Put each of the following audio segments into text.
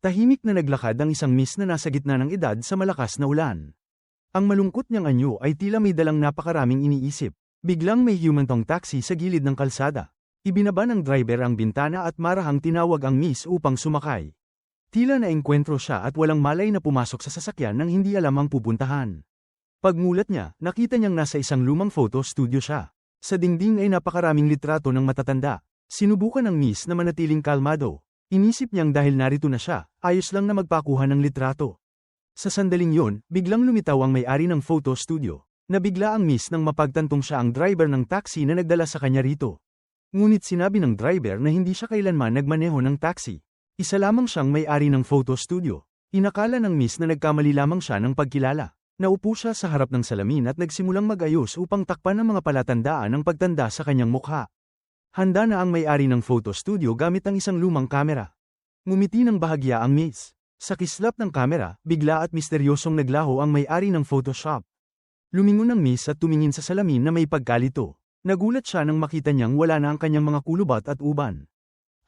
Tahimik na naglakad ang isang miss na nasa gitna ng edad sa malakas na ulan. Ang malungkot niyang anyo ay tila may dalang napakaraming iniisip. Biglang may humantong taxi sa gilid ng kalsada. Ibinaba ng driver ang bintana at marahang tinawag ang miss upang sumakay. Tila naengkwentro siya at walang malay na pumasok sa sasakyan nang hindi alam ang pupuntahan. Pagmulat niya, nakita niyang nasa isang lumang photo studio siya. Sa dingding ay napakaraming litrato ng matatanda. Sinubukan ng miss na manatiling kalmado. Inisip niyang dahil narito na siya, ayos lang na magpakuha ng litrato. Sa sandaling yon, biglang lumitaw ang may-ari ng photo studio. Nabigla ang miss nang mapagtantong siya ang driver ng taxi na nagdala sa kanya rito. Ngunit sinabi ng driver na hindi siya kailanman nagmaneho ng taxi. Isa lamang siyang may-ari ng photo studio. Inakala ng miss na nagkamali lamang siya ng pagkilala. Naupo siya sa harap ng salamin at nagsimulang mag-ayos upang takpan ang mga palatandaan ng pagtanda sa kanyang mukha. Handa na ang may-ari ng photo studio gamit ang isang lumang kamera. Ngumiti ng bahagya ang miss. Sa kislap ng kamera, bigla at misteryosong naglaho ang may-ari ng Photoshop. Lumingon ang miss at tumingin sa salamin na may pagkalito. Nagulat siya nang makita niyang wala na ang kanyang mga kulubat at uban.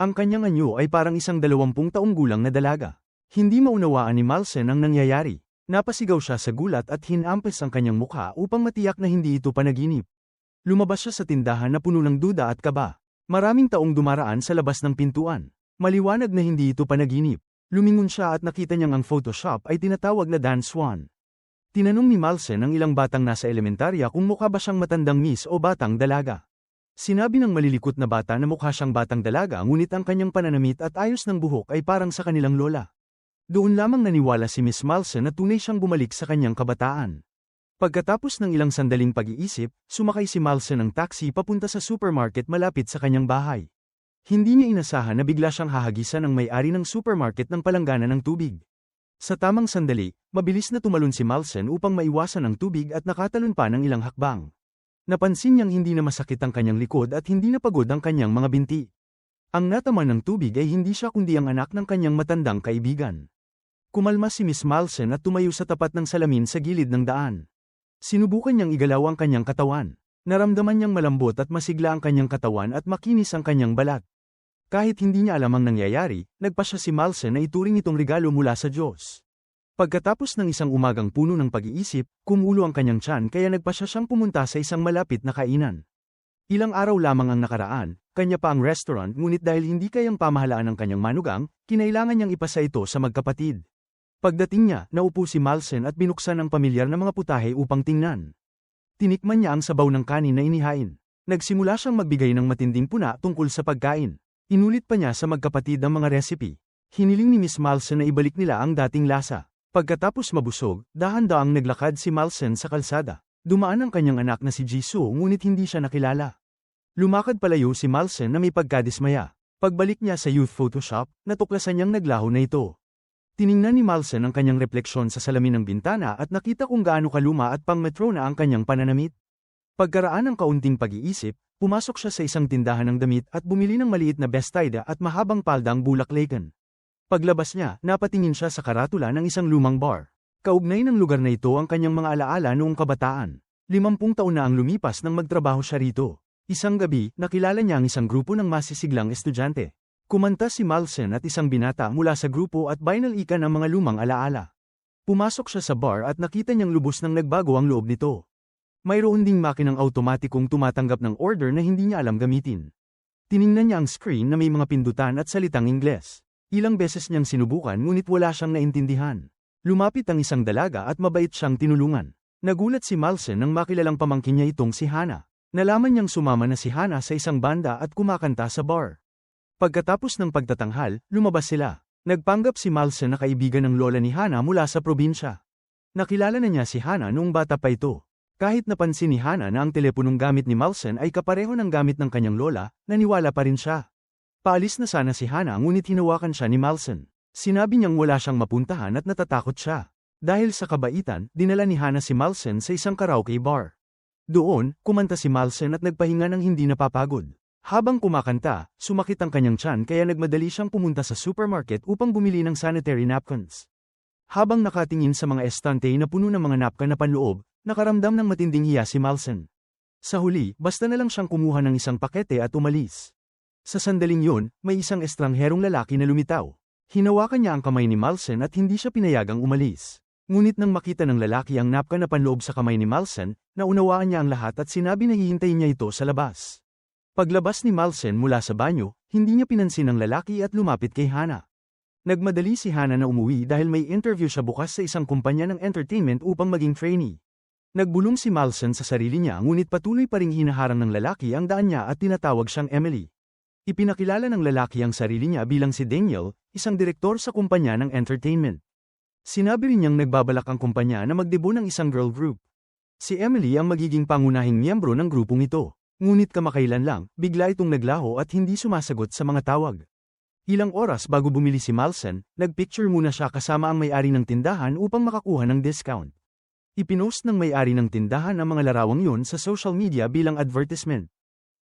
Ang kanyang anyo ay parang isang 20 taong gulang na dalaga. Hindi maunawaan ni Malsen ang nangyayari. Napasigaw siya sa gulat at hinampes ang kanyang mukha upang matiyak na hindi ito panaginip. Lumabas siya sa tindahan na puno ng duda at kaba. Maraming taong dumaraan sa labas ng pintuan. Maliwanag na hindi ito panaginip. Lumingon siya at nakita niyang ang Photoshop ay tinatawag na Dan Swan. Tinanong ni Malsen ang ilang batang nasa elementarya kung mukha ba siyang matandang miss o batang dalaga. Sinabi ng malilikot na bata na mukha siyang batang dalaga ngunit ang kanyang pananamit at ayos ng buhok ay parang sa kanilang lola. Doon lamang naniwala si Miss Malsen na tunay siyang bumalik sa kanyang kabataan. Pagkatapos ng ilang sandaling pag-iisip, sumakay si Malsen ng taxi papunta sa supermarket malapit sa kanyang bahay. Hindi niya inasahan na bigla siyang hahagisan ng may-ari ng supermarket ng palangganan ng tubig. Sa tamang sandali, mabilis na tumalon si Malsen upang maiwasan ang tubig at nakatalon pa ng ilang hakbang. Napansin niyang hindi na masakit ang kanyang likod at hindi na pagod ang kanyang mga binti. Ang natama ng tubig ay hindi siya kundi ang anak ng kanyang matandang kaibigan. Kumalma si Miss Malsen at tumayo sa tapat ng salamin sa gilid ng daan. Sinubukan niyang igalaw ang kanyang katawan. Naramdaman niyang malambot at masigla ang kanyang katawan at makinis ang kanyang balat. Kahit hindi niya alam ang nangyayari, nagpasya si Malsen na ituring itong regalo mula sa Diyos. Pagkatapos ng isang umagang puno ng pag-iisip, kumulo ang kanyang tiyan kaya nagpasya siyang pumunta sa isang malapit na kainan. Ilang araw lamang ang nakaraan, kanya pa ang restaurant ngunit dahil hindi kayang pamahalaan ng kanyang manugang, kinailangan niyang ipasa ito sa magkapatid. Pagdating niya, naupo si Malsen at binuksan ang pamilyar na mga putahe upang tingnan. Tinikman niya ang sabaw ng kanin na inihain. Nagsimula siyang magbigay ng matinding puna tungkol sa pagkain. Inulit pa niya sa magkapatid ang mga recipe. Hiniling ni Miss Malsen na ibalik nila ang dating lasa. Pagkatapos mabusog, dahan-daang naglakad si Malsen sa kalsada. Dumaan ang kanyang anak na si Jisoo ngunit hindi siya nakilala. Lumakad palayo si Malsen na may pagkadismaya. Pagbalik niya sa youth Photoshop, natuklasan niyang naglaho na ito. Tiningnan ni Malsen ang kanyang refleksyon sa salamin ng bintana at nakita kung gaano kaluma at pang-metro na ang kanyang pananamit. Pagkaraan ng kaunting pag-iisip, pumasok siya sa isang tindahan ng damit at bumili ng maliit na bestida at mahabang paldang bulaklakan. Paglabas niya, napatingin siya sa karatula ng isang lumang bar. Kaugnay ng lugar na ito ang kanyang mga alaala noong kabataan. 50 taon na ang lumipas nang magtrabaho siya rito. Isang gabi, nakilala niya ang isang grupo ng masisiglang estudyante. Kumanta si Malsen at isang binata mula sa grupo at binalikan ang mga lumang alaala. Pumasok siya sa bar at nakita niyang lubos nang nagbago ang loob nito. Mayroon ding makinang automatikong tumatanggap ng order na hindi niya alam gamitin. Tiningnan niya ang screen na may mga pindutan at salitang Ingles. Ilang beses niyang sinubukan ngunit wala siyang naintindihan. Lumapit ang isang dalaga at mabait siyang tinulungan. Nagulat si Malsen nang makilalang pamangkin niya itong si Hana. Nalaman niyang sumama na si Hana sa isang banda at kumakanta sa bar. Pagkatapos ng pagtatanghal, lumabas sila. Nagpanggap si Malsen na kaibigan ng lola ni Hana mula sa probinsya. Nakilala na niya si Hana noong bata pa ito. Kahit napansin ni Hana na ang teleponong gamit ni Malsen ay kapareho ng gamit ng kanyang lola, naniwala pa rin siya. Paalis na sana si Hana ngunit hinawakan siya ni Malsen. Sinabi niyang wala siyang mapuntahan at natatakot siya. Dahil sa kabaitan, dinala ni Hana si Malsen sa isang karaoke bar. Doon, kumanta si Malsen at nagpahinga ng hindi napapagod. Habang kumakanta, sumakit ang kanyang tiyan kaya nagmadali siyang pumunta sa supermarket upang bumili ng sanitary napkins. Habang nakatingin sa mga estante na puno ng mga napkin na panloob, nakaramdam ng matinding hiya si Malsen. Sa huli, basta na lang siyang kumuha ng isang pakete at umalis. Sa sandaling yun, may isang estrangherong lalaki na lumitaw. Hinawakan niya ang kamay ni Malsen at hindi siya pinayagang umalis. Ngunit nang makita ng lalaki ang napka na panloob sa kamay ni Malsen, naunawaan niya ang lahat at sinabi na hihintayin niya ito sa labas. Paglabas ni Malsen mula sa banyo, hindi niya pinansin ang lalaki at lumapit kay Hana. Nagmadali si Hana na umuwi dahil may interview siya bukas sa isang kumpanya ng entertainment upang maging trainee. Nagbulong si Malsen sa sarili niya ngunit patuloy pa ring hinaharang ng lalaki ang daan niya at tinatawag siyang Emily. Ipinakilala ng lalaki ang sarili niya bilang si Daniel, isang direktor sa kumpanya ng entertainment. Sinabi rin niyang nagbabalak ang kumpanya na magdebo ng isang girl group. Si Emily ang magiging pangunahing miyembro ng grupong ito. Ngunit kamakailan lang, bigla itong naglaho at hindi sumasagot sa mga tawag. Ilang oras bago bumili si Malsen, nagpicture muna siya kasama ang may-ari ng tindahan upang makakuha ng discount. Ipinost ng may-ari ng tindahan ang mga larawang yun sa social media bilang advertisement.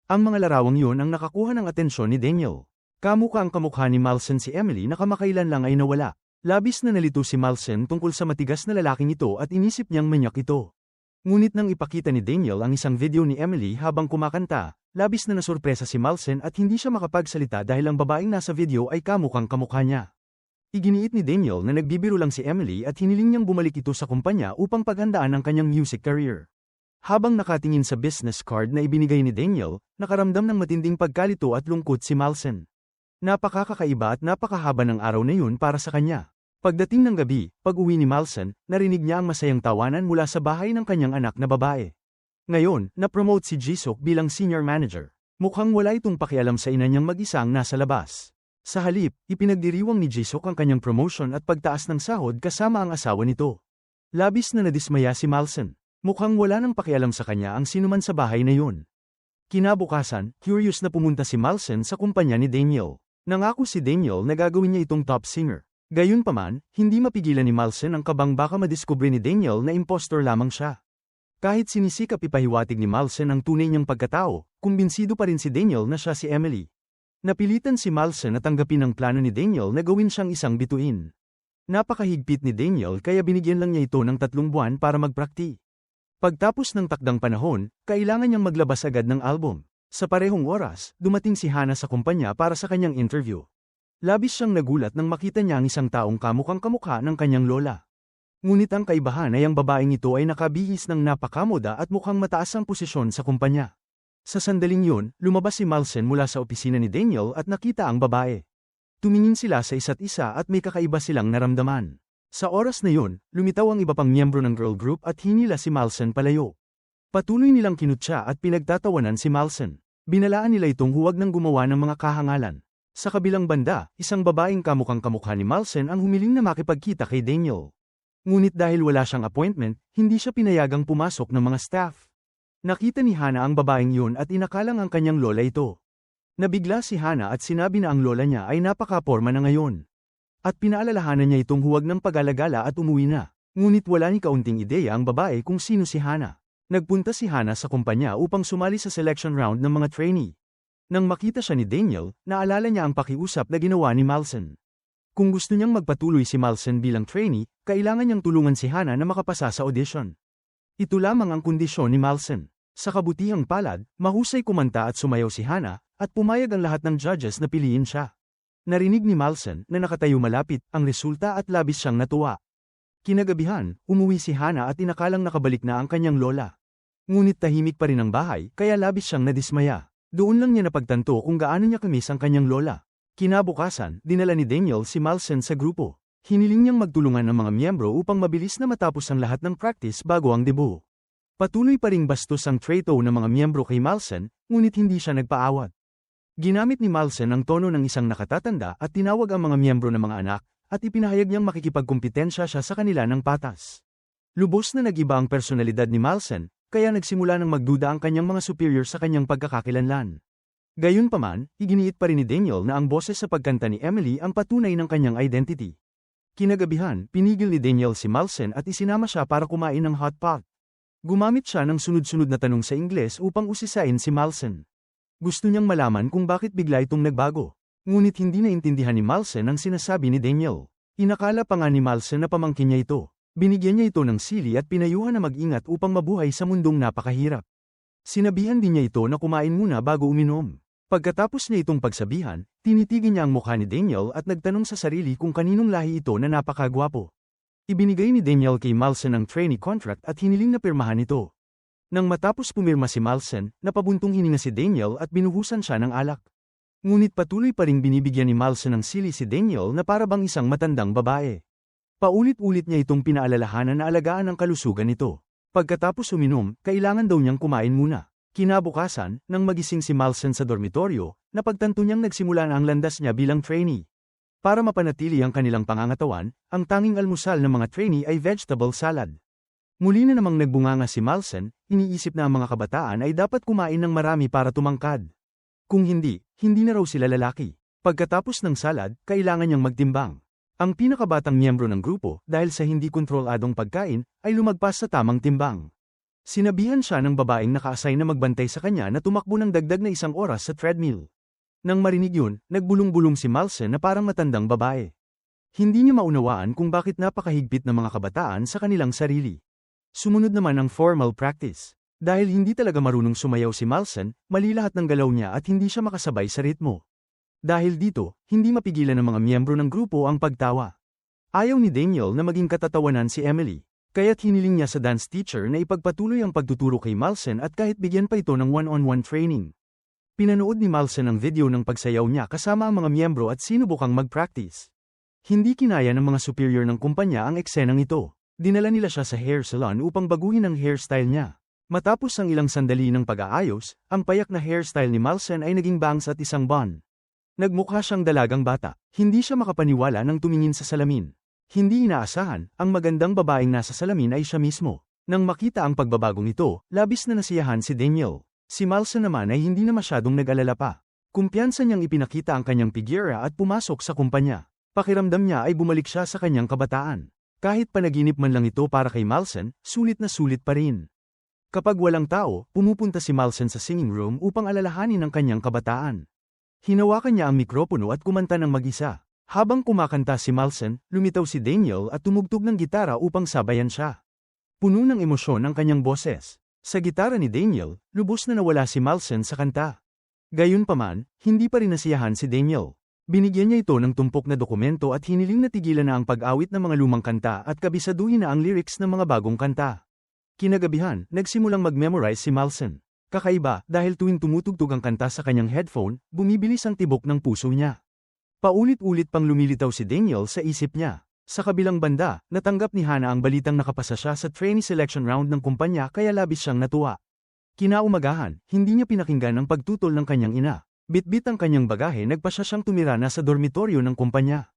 Ang mga larawang yun ang nakakuha ng atensyon ni Daniel. Kamukha ang kamukha ni Malsen si Emily na kamakailan lang ay nawala. Labis na nalito si Malsen tungkol sa matigas na lalaking ito at inisip niyang manyak ito. Ngunit nang ipakita ni Daniel ang isang video ni Emily habang kumakanta, labis na nasurpresa si Malsen at hindi siya makapagsalita dahil ang babaeng nasa video ay kamukhang kamukha niya. Iginiit ni Daniel na nagbibiro lang si Emily at hiniling niyang bumalik ito sa kumpanya upang paghandaan ang kanyang music career. Habang nakatingin sa business card na ibinigay ni Daniel, nakaramdam ng matinding pagkalito at lungkot si Malsen. Napakakaiba at napakahaba ng araw na yun para sa kanya. Pagdating ng gabi, pag-uwi ni Malsen, narinig niya ang masayang tawanan mula sa bahay ng kanyang anak na babae. Ngayon, na-promote si Jisuk bilang senior manager. Mukhang wala itong pakialam sa ina niyang mag-isang nasa labas. Sa halip, ipinagdiriwang ni Jisuk ang kanyang promotion at pagtaas ng sahod kasama ang asawa nito. Labis na nadismaya si Malsen. Mukhang wala nang pakialam sa kanya ang sinuman sa bahay na yun. Kinabukasan, curious na pumunta si Malsen sa kumpanya ni Daniel. Nangako si Daniel na gagawin niya itong top singer. Gayunpaman, hindi mapigilan ni Malsen ang kabang baka madiskubre ni Daniel na impostor lamang siya. Kahit sinisikap ipahiwatig ni Malsen ang tunay niyang pagkatao, kumbinsido pa rin si Daniel na siya si Emily. Napilitan si Malsen na tanggapin ang plano ni Daniel na gawin siyang isang bituin. Napakahigpit ni Daniel kaya binigyan lang niya ito ng 3 buwan para magprakti. Pagtapos ng takdang panahon, kailangan niyang maglabas agad ng album. Sa parehong oras, dumating si Hana sa kumpanya para sa kanyang interview. Labis siyang nagulat nang makita niya ang isang taong kamukhang kamukha ng kanyang lola. Ngunit ang kaibahan ay ang babaeng ito ay nakabihis ng napakamoda at mukhang mataas ang posisyon sa kumpanya. Sa sandaling yun, lumabas si Malsen mula sa opisina ni Daniel at nakita ang babae. Tumingin sila sa isa't isa at may kakaiba silang naramdaman. Sa oras na yun, lumitaw ang iba pang miyembro ng girl group at hinila si Malsen palayo. Patuloy nilang kinutya at pinagtatawanan si Malsen. Binalaan nila itong huwag nang gumawa ng mga kahangalan. Sa kabilang banda, isang babaeng kamukhang kamukha ni Malsen ang humiling na makipagkita kay Daniel. Ngunit dahil wala siyang appointment, hindi siya pinayagang pumasok ng mga staff. Nakita ni Hana ang babaeng yun at inakalang ang kanyang lola ito. Nabigla si Hana at sinabi na ang lola niya ay napaka-porma na ngayon. At pinaalalahanan niya itong huwag ng pag-alagala at umuwi na. Ngunit wala ni kaunting ideya ang babae kung sino si Hana. Nagpunta si Hana sa kumpanya upang sumali sa selection round ng mga trainee. Nang makita siya ni Daniel, naalala niya ang pakiusap na ginawa ni Malsen. Kung gusto niyang magpatuloy si Malsen bilang trainee, kailangan niyang tulungan si Hana na makapasa sa audition. Ito lamang ang kondisyon ni Malsen. Sa kabutihang palad, mahusay kumanta at sumayaw si Hana, at pumayag ang lahat ng judges na piliin siya. Narinig ni Malsen na nakatayo malapit ang resulta at labis siyang natuwa. Kinagabihan, umuwi si Hana at inakalang nakabalik na ang kanyang lola. Ngunit tahimik pa rin ang bahay, kaya labis siyang nadismaya. Doon lang niya napagtanto kung gaano niya kamis ang kanyang lola. Kinabukasan, dinala ni Daniel si Malsen sa grupo. Hiniling niyang magtulungan ang mga miyembro upang mabilis na matapos ang lahat ng practice bago ang debut. Patuloy pa ring bastos ang treto ng mga miyembro kay Malsen, ngunit hindi siya nagpaawat. Ginamit ni Malsen ang tono ng isang nakatatanda at tinawag ang mga miyembro ng mga anak, at ipinahayag niyang makikipagkumpetensya siya sa kanila ng patas. Lubos na nag-iba ang personalidad ni Malsen, kaya nagsimula ng magduda ang kanyang mga superior sa kanyang pagkakakilanlan. Gayunpaman, iginiit pa rin ni Daniel na ang boses sa pagkanta ni Emily ang patunay ng kanyang identity. Kinagabihan, pinigil ni Daniel si Malsen at isinama siya para kumain ng hot pot. Gumamit siya ng sunod-sunod na tanong sa Ingles upang usisain si Malsen. Gusto niyang malaman kung bakit bigla itong nagbago. Ngunit hindi naintindihan ni Malsen ang sinasabi ni Daniel. Inakala pa nga ni Malsen na pamangkin niya ito. Binigyan niya ito ng sili at pinayuhan na mag-ingat upang mabuhay sa mundong napakahirap. Sinabihan din niya ito na kumain muna bago uminom. Pagkatapos niya itong pagsabihan, tinitigin niya ang mukha ni Daniel at nagtanong sa sarili kung kaninong lahi ito na napakagwapo. Ibinigay ni Daniel kay Malsen ang trainee contract at hiniling na pirmahan ito. Nang matapos pumirma si Malsen, napabuntong hininga si Daniel at binuhusan siya ng alak. Ngunit patuloy pa ring binibigyan ni Malsen ng sili si Daniel na para bang isang matandang babae. Paulit-ulit niya itong pinaalalahanan na alagaan ang kalusugan nito. Pagkatapos uminom, kailangan daw niyang kumain muna. Kinabukasan, nang magising si Malsen sa dormitoryo, napagtanto niyang nagsimula na ang landas niya bilang trainee. Para mapanatili ang kanilang pangangatawan, ang tanging almusal ng mga trainee ay vegetable salad. Muli na namang nagbunganga si Malsen, iniisip na ang mga kabataan ay dapat kumain ng marami para tumangkad. Kung hindi, hindi na raw sila lalaki. Pagkatapos ng salad, kailangan niyang magtimbang. Ang pinakabatang miyembro ng grupo, dahil sa hindi kontroladong pagkain, ay lumagpas sa tamang timbang. Sinabihan siya ng babaeng naka-assign na magbantay sa kanya na tumakbo ng dagdag na 1 oras sa treadmill. Nang marinig yun, nagbulong-bulong si Malsen na parang matandang babae. Hindi niya maunawaan kung bakit napakahigpit ng mga kabataan sa kanilang sarili. Sumunod naman ang formal practice. Dahil hindi talaga marunong sumayaw si Malsen, mali lahat ng galaw niya at hindi siya makasabay sa ritmo. Dahil dito, hindi mapigilan ng mga miyembro ng grupo ang pagtawa. Ayaw ni Daniel na maging katatawanan si Emily, kaya't hiniling niya sa dance teacher na ipagpatuloy ang pagtuturo kay Malsen at kahit bigyan pa ito ng one-on-one training. Pinanood ni Malsen ang video ng pagsayaw niya kasama ang mga miyembro at sinubukang mag-practice. Hindi kinaya ng mga superior ng kumpanya ang eksenang ito. Dinala nila siya sa hair salon upang baguhin ang hairstyle niya. Matapos ang ilang sandali ng pag-aayos, ang payak na hairstyle ni Malsen ay naging bangs at isang bun. Nagmukha siyang dalagang bata. Hindi siya makapaniwala nang tumingin sa salamin. Hindi inaasahan, ang magandang babaeng nasa salamin ay siya mismo. Nang makita ang pagbabagong ito, labis na nasiyahan si Daniel. Si Malsen naman ay hindi na masyadong nag-alala pa. Kumpiyansa niyang ipinakita ang kanyang figura at pumasok sa kumpanya. Pakiramdam niya ay bumalik siya sa kanyang kabataan. Kahit panaginip man lang ito para kay Malsen, sulit na sulit pa rin. Kapag walang tao, pumupunta si Malsen sa singing room upang alalahanin ang kanyang kabataan. Hinawakan niya ang mikropono at kumanta ng mag-isa. Habang kumakanta si Malsen, lumitaw si Daniel at tumugtog ng gitara upang sabayan siya. Puno ng emosyon ang kanyang boses. Sa gitara ni Daniel, lubos na nawala si Malsen sa kanta. Gayunpaman, hindi pa rin nasiyahan si Daniel. Binigyan niya ito ng tumpok na dokumento at hiniling na tigilan na ang pag-awit ng mga lumang kanta at kabisaduhin na ang lyrics ng mga bagong kanta. Kinagabihan, nagsimulang mag-memorize si Malsen. Kakaiba, dahil tuwing tumutugtog ang kanta sa kanyang headphone, bumibilis ang tibok ng puso niya. Paulit-ulit pang lumilitaw si Daniel sa isip niya. Sa kabilang banda, natanggap ni Hana ang balitang nakapasa siya sa trainee selection round ng kumpanya kaya labis siyang natuwa. Kinaumagahan, hindi niya pinakinggan ang pagtutol ng kanyang ina. Bitbit ang kanyang bagahe, nagpasya siyang tumira na sa dormitoryo ng kumpanya.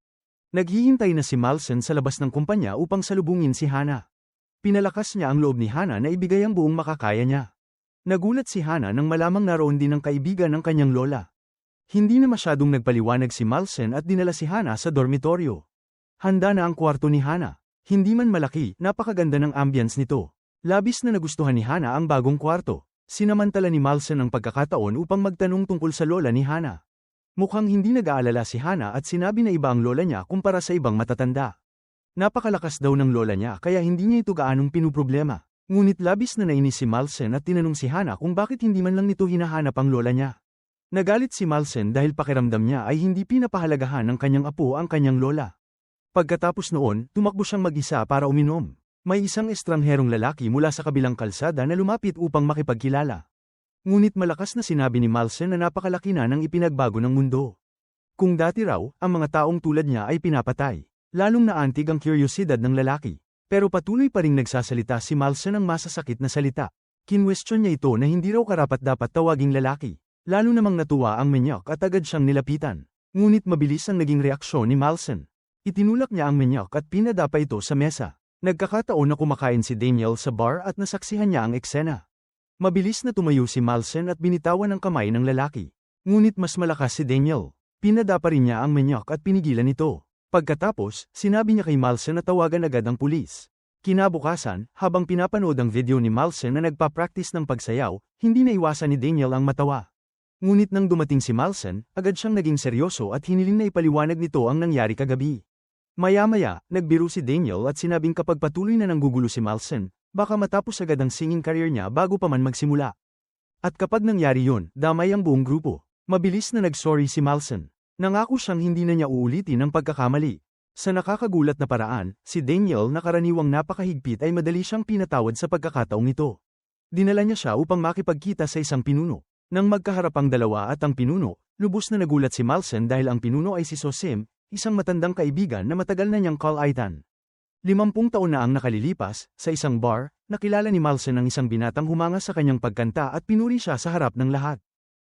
Naghihintay na si Malsen sa labas ng kumpanya upang salubungin si Hana. Pinalakas niya ang loob ni Hana na ibigay ang buong makakaya niya. Nagulat si Hana nang malamang naroon din ang kaibigan ng kanyang lola. Hindi na masyadong nagpaliwanag si Malsen at dinala si Hana sa dormitoryo. Handa na ang kwarto ni Hana. Hindi man malaki, napakaganda ng ambience nito. Labis na nagustuhan ni Hana ang bagong kwarto. Sinamantala ni Malsen ang pagkakataon upang magtanong tungkol sa lola ni Hana. Mukhang hindi nag-aalala si Hana at sinabi na iba ang lola niya kumpara sa ibang matatanda. Napakalakas daw ng lola niya kaya hindi niya ito gaanong pinuproblema. Ngunit labis na nainis si Malsen at tinanong si Hana kung bakit hindi man lang nito hinahanap ang lola niya. Nagalit si Malsen dahil pakiramdam niya ay hindi pinapahalagahan ng kanyang apo ang kanyang lola. Pagkatapos noon, tumakbo siyang mag-isa para uminom. May isang estrangherong lalaki mula sa kabilang kalsada na lumapit upang makipagkilala. Ngunit malakas na sinabi ni Malsen na napakalaki na ng ipinagbago ng mundo. Kung dati raw, ang mga taong tulad niya ay pinapatay. Lalong naantig ang kuryosidad ng lalaki. Pero patuloy pa ring nagsasalita si Malsen ng masasakit na salita. Kinwestiyon niya ito na hindi raw karapat-dapat tawaging lalaki. Lalo namang natuwa ang manyak at agad siyang nilapitan. Ngunit mabilis ang naging reaksyon ni Malsen. Itinulak niya ang manyak at pinadapa ito sa mesa. Nagkakataon na kumakain si Daniel sa bar at nasaksihan niya ang eksena. Mabilis na tumayo si Malsen at binitawan ang kamay ng lalaki. Ngunit mas malakas si Daniel. Pinadapa rin niya ang manyak at pinigilan ito. Pagkatapos, sinabi niya kay Malsen na tawagan agad ang pulis. Kinabukasan, habang pinapanood ang video ni Malsen na nagpa-practice ng pagsayaw, hindi naiwasan ni Daniel ang matawa. Ngunit nang dumating si Malsen, agad siyang naging seryoso at hiniling na ipaliwanag nito ang nangyari kagabi. Maya-maya, nagbiro si Daniel at sinabing kapag patuloy na nanggugulo si Malsen, baka matapos agad ang singing career niya bago pa man magsimula. At kapag nangyari yun, damay ang buong grupo. Mabilis na nag-sorry si Malson. Nangako siyang hindi na niya uulitin ang pagkakamali. Sa nakakagulat na paraan, si Daniel na karaniwang napakahigpit ay madali siyang pinatawad sa pagkakataong ito. Dinala niya siya upang makipagkita sa isang pinuno. Nang magkaharap ang dalawa at ang pinuno, lubos na nagulat si Malson dahil ang pinuno ay si Sosim, isang matandang kaibigan na matagal na niyang kalaitan. 50 taon na ang nakalilipas, sa isang bar, nakilala ni Malson ang isang binatang humanga sa kanyang pagkanta at pinuri siya sa harap ng lahat.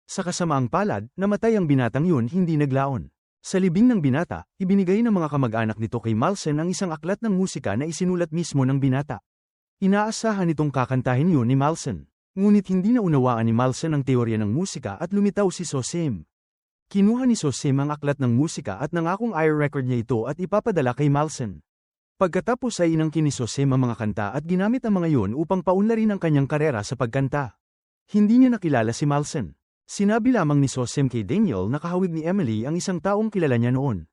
Sa kasamaang palad, namatay ang binatang yun hindi naglaon. Sa libing ng binata, ibinigay ng mga kamag-anak nito kay Malson ang isang aklat ng musika na isinulat mismo ng binata. Inaasahan itong kakantahin yun ni Malson. Ngunit hindi na unawaan ni Malson ang teorya ng musika at lumitaw si Sosim. Kinuha ni Sosim ang aklat ng musika at nangakong i-record niya ito at ipapadala kay Malson. Pagkatapos ay inangkin ni Sosim ang mga kanta at ginamit ang mga yun upang paunlarin ang kanyang karera sa pagkanta. Hindi niya nakilala si Malson. Sinabi lamang ni Sosim kay Daniel na kahawig ni Emily ang isang taong kilala niya noon.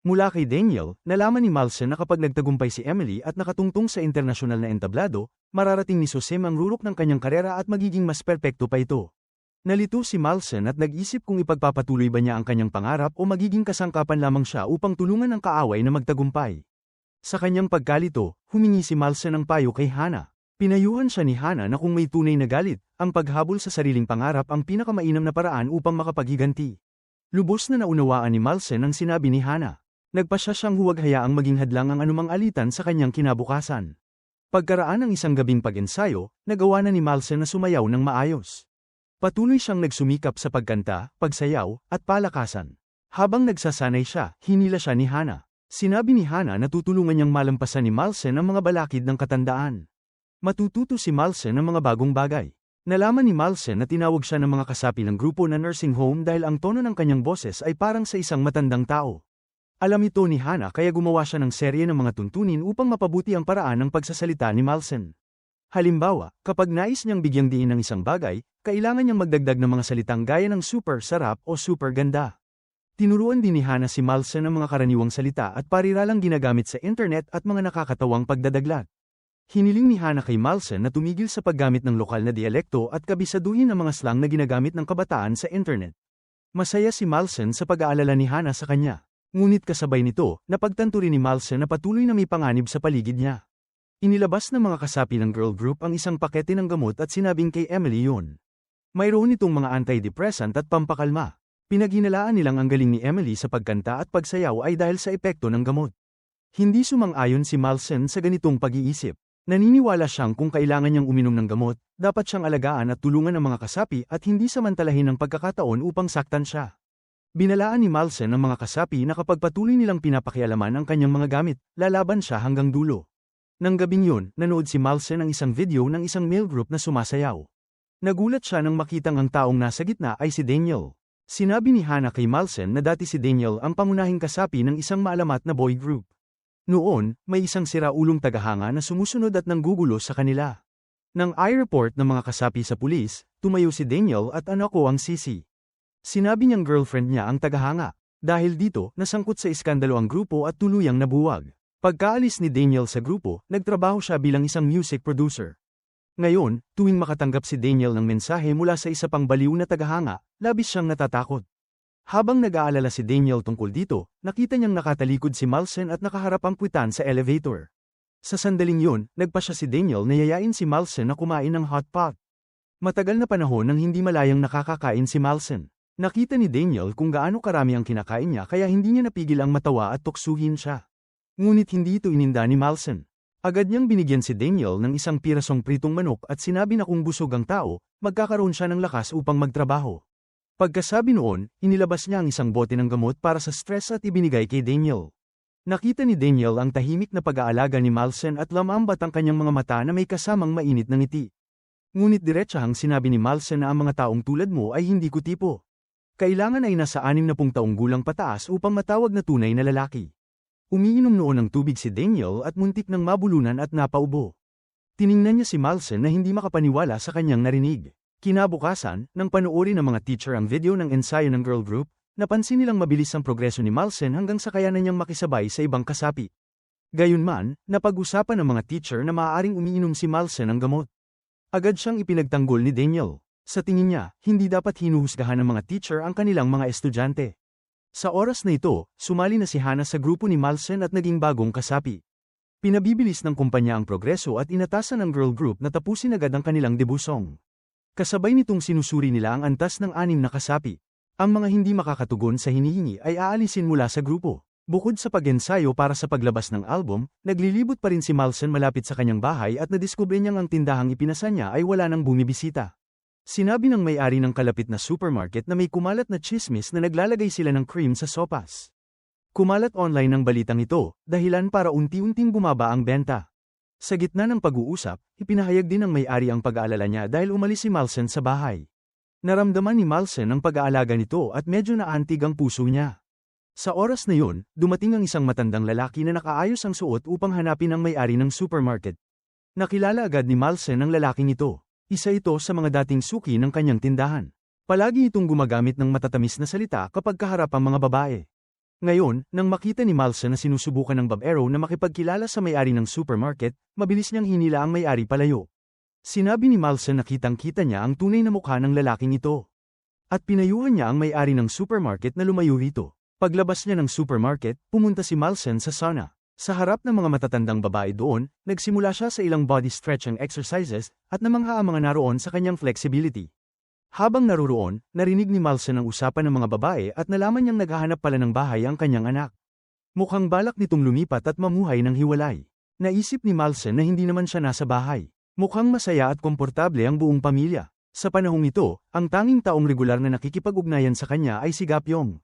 Mula kay Daniel, nalaman ni Malson na kapag nagtagumpay si Emily at nakatungtong sa internasyonal na entablado, mararating ni Sosim ang rurok ng kanyang karera at magiging mas perpekto pa ito. Nalito si Malson at nag-isip kung ipagpapatuloy ba niya ang kanyang pangarap o magiging kasangkapan lamang siya upang tulungan ang kaaway na magtagumpay. Sa kanyang pagkalito, humingi si Malson ng payo kay Hannah. Pinayuhan siya ni Hannah na kung may tunay na galit, ang paghabol sa sariling pangarap ang pinakamainam na paraan upang makapaghiganti. Lubos na naunawaan ni Malson ang sinabi ni Hannah. Nagpasya siyang huwag hayaang maging hadlang ang anumang alitan sa kanyang kinabukasan. Pagkaraan ng isang gabing pag-ensayo, nagawa na ni Malson na sumayaw ng maayos. Patuloy siyang nagsumikap sa pagkanta, pagsayaw, at palakasan. Habang nagsasanay siya, hinila siya ni Hannah. Sinabi ni Hannah na tutulungan niyang malampasan ni Malson ang mga balakid ng katandaan. Matututo si Malson ng mga bagong bagay. Nalaman ni Malson na tinawag siya ng mga kasapi ng grupo na nursing home dahil ang tono ng kanyang boses ay parang sa isang matandang tao. Alam ito ni Hannah kaya gumawa siya ng serye ng mga tuntunin upang mapabuti ang paraan ng pagsasalita ni Malson. Halimbawa, kapag nais niyang bigyang diin ng isang bagay, kailangan niyang magdagdag ng mga salitang gaya ng super sarap o super ganda. Tinuruan din ni Hannah si Malson ng mga karaniwang salita at pariralang ginagamit sa internet at mga nakakatawang pagdadaglag. Hiniling ni Hannah kay Malson na tumigil sa paggamit ng lokal na dialekto at kabisaduhin ang mga slang na ginagamit ng kabataan sa internet. Masaya si Malson sa pag-aalala ni Hannah sa kanya. Ngunit kasabay nito, napagtanto rin ni Malson na patuloy na may panganib sa paligid niya. Inilabas ng mga kasapi ng girl group ang isang pakete ng gamot at sinabing kay Emily yun. Mayroon itong mga antidepressant at pampakalma. Pinaghinalaan nilang ang galing ni Emily sa pagkanta at pagsayaw ay dahil sa epekto ng gamot. Hindi sumang-ayon si Malson sa ganitong pag-iisip. Naniniwala siyang kung kailangan niyang uminom ng gamot, dapat siyang alagaan at tulungan ng mga kasapi at hindi samantalahin ang pagkakataon upang saktan siya. Binalaan ni Malson ang mga kasapi na kapag patuloy nilang pinapakialaman ang kanyang mga gamit, lalaban siya hanggang dulo. Nang gabing yun, nanood si Malson ng isang video ng isang male group na sumasayaw. Nagulat siya nang makitang ang taong nasa gitna ay si Daniel. Sinabi ni Hannah kay Malson na dati si Daniel ang pangunahing kasapi ng isang maalamat na boy group. Noon, may isang siraulong tagahanga na sumusunod at nanggugulo sa kanila. Nang i-report ng mga kasapi sa pulis, tumayo si Daniel at anak ko ang sisi. Sinabi niyang girlfriend niya ang tagahanga. Dahil dito, nasangkot sa iskandalo ang grupo at tuluyang nabuwag. Pagkaalis ni Daniel sa grupo, nagtrabaho siya bilang isang music producer. Ngayon, tuwing makatanggap si Daniel ng mensahe mula sa isa pang baliw na tagahanga, labis siyang natatakot. Habang nag-aalala si Daniel tungkol dito, nakita niyang nakatalikod si Malson at nakaharap ang puwitan sa elevator. Sa sandaling yun, nagpasya si Daniel na yayain si Malson na kumain ng hot pot. Matagal na panahon nang hindi malayang nakakakain si Malson. Nakita ni Daniel kung gaano karami ang kinakain niya kaya hindi niya napigil ang matawa at tuksuhin siya. Ngunit hindi ito ininda ni Malson. Agad niyang binigyan si Daniel ng isang pirasong pritong manok at sinabi na kung busog ang tao, magkakaroon siya ng lakas upang magtrabaho. Pagkasabi noon, inilabas niya ang isang bote ng gamot para sa stress at ibinigay kay Daniel. Nakita ni Daniel ang tahimik na pag-aalaga ni Malson at lamambat ang kanyang mga mata na may kasamang mainit na ngiti. Ngunit diretsahang sinabi ni Malson na ang mga taong tulad mo ay hindi ko tipo. Kailangan ay nasa 60 taong gulang pataas upang matawag na tunay na lalaki. Umiinom noon ng tubig si Daniel at muntik ng mabulunan at napaubo. Tiningnan niya si Malson na hindi makapaniwala sa kanyang narinig. Kinabukasan, nang panoorin ng mga teacher ang video ng ensayo ng girl group, napansin nilang mabilis ang progreso ni Malson hanggang sa kayanan niyang makisabay sa ibang kasapi. Gayunman, napag-usapan ng mga teacher na maaaring umiinom si Malson ng gamot. Agad siyang ipinagtanggol ni Daniel. Sa tingin niya, hindi dapat hinuhusgahan ng mga teacher ang kanilang mga estudyante. Sa oras na ito, sumali na si Hana sa grupo ni Malsen at naging bagong kasapi. Pinabibilis ng kumpanya ang progreso at inatasan ng girl group na tapusin agad ang kanilang debusong. Kasabay nitong sinusuri nila ang antas ng 6 na kasapi. Ang mga hindi makakatugon sa hinihingi ay aalisin mula sa grupo. Bukod sa pag-ensayo para sa paglabas ng album, naglilibot pa rin si Malsen malapit sa kanyang bahay at nadiskubre niyang ang tindahang ipinasa niya ay wala nang bumibisita. Sinabi ng may-ari ng kalapit na supermarket na may kumalat na chismis na naglalagay sila ng cream sa sopas. Kumalat online ang balitang ito, dahilan para unti-unting bumaba ang benta. Sa gitna ng pag-uusap, ipinahayag din ng may-ari ang pag-aalala niya dahil umalis si Malsen sa bahay. Naramdaman ni Malsen ang pag-aalaga nito at medyo naantig ang puso niya. Sa oras na yun, dumating ang isang matandang lalaki na nakaayos ang suot upang hanapin ang may-ari ng supermarket. Nakilala agad ni Malsen ang lalaking ito. Isa ito sa mga dating suki ng kanyang tindahan. Palagi itong gumagamit ng matatamis na salita kapag kaharap ang mga babae. Ngayon, nang makita ni Malsen na sinusubukan ng babaero na makipagkilala sa may-ari ng supermarket, mabilis niyang hinila ang may-ari palayo. Sinabi ni Malsen na kitang-kita niya ang tunay na mukha ng lalaking ito. At pinayuhan niya ang may-ari ng supermarket na lumayo rito. Paglabas niya ng supermarket, pumunta si Malsen sa sauna. Sa harap ng mga matatandang babae doon, nagsimula siya sa ilang body stretching exercises at namangha ang mga naroon sa kanyang flexibility. Habang naruroon, narinig ni Malsen ang usapan ng mga babae at nalaman niyang naghahanap pala ng bahay ang kanyang anak. Mukhang balak nitong lumipat at mamuhay ng hiwalay. Naisip ni Malsen na hindi naman siya nasa bahay. Mukhang masaya at komportable ang buong pamilya. Sa panahong ito, ang tanging taong regular na nakikipag-ugnayan sa kanya ay si Gapyong.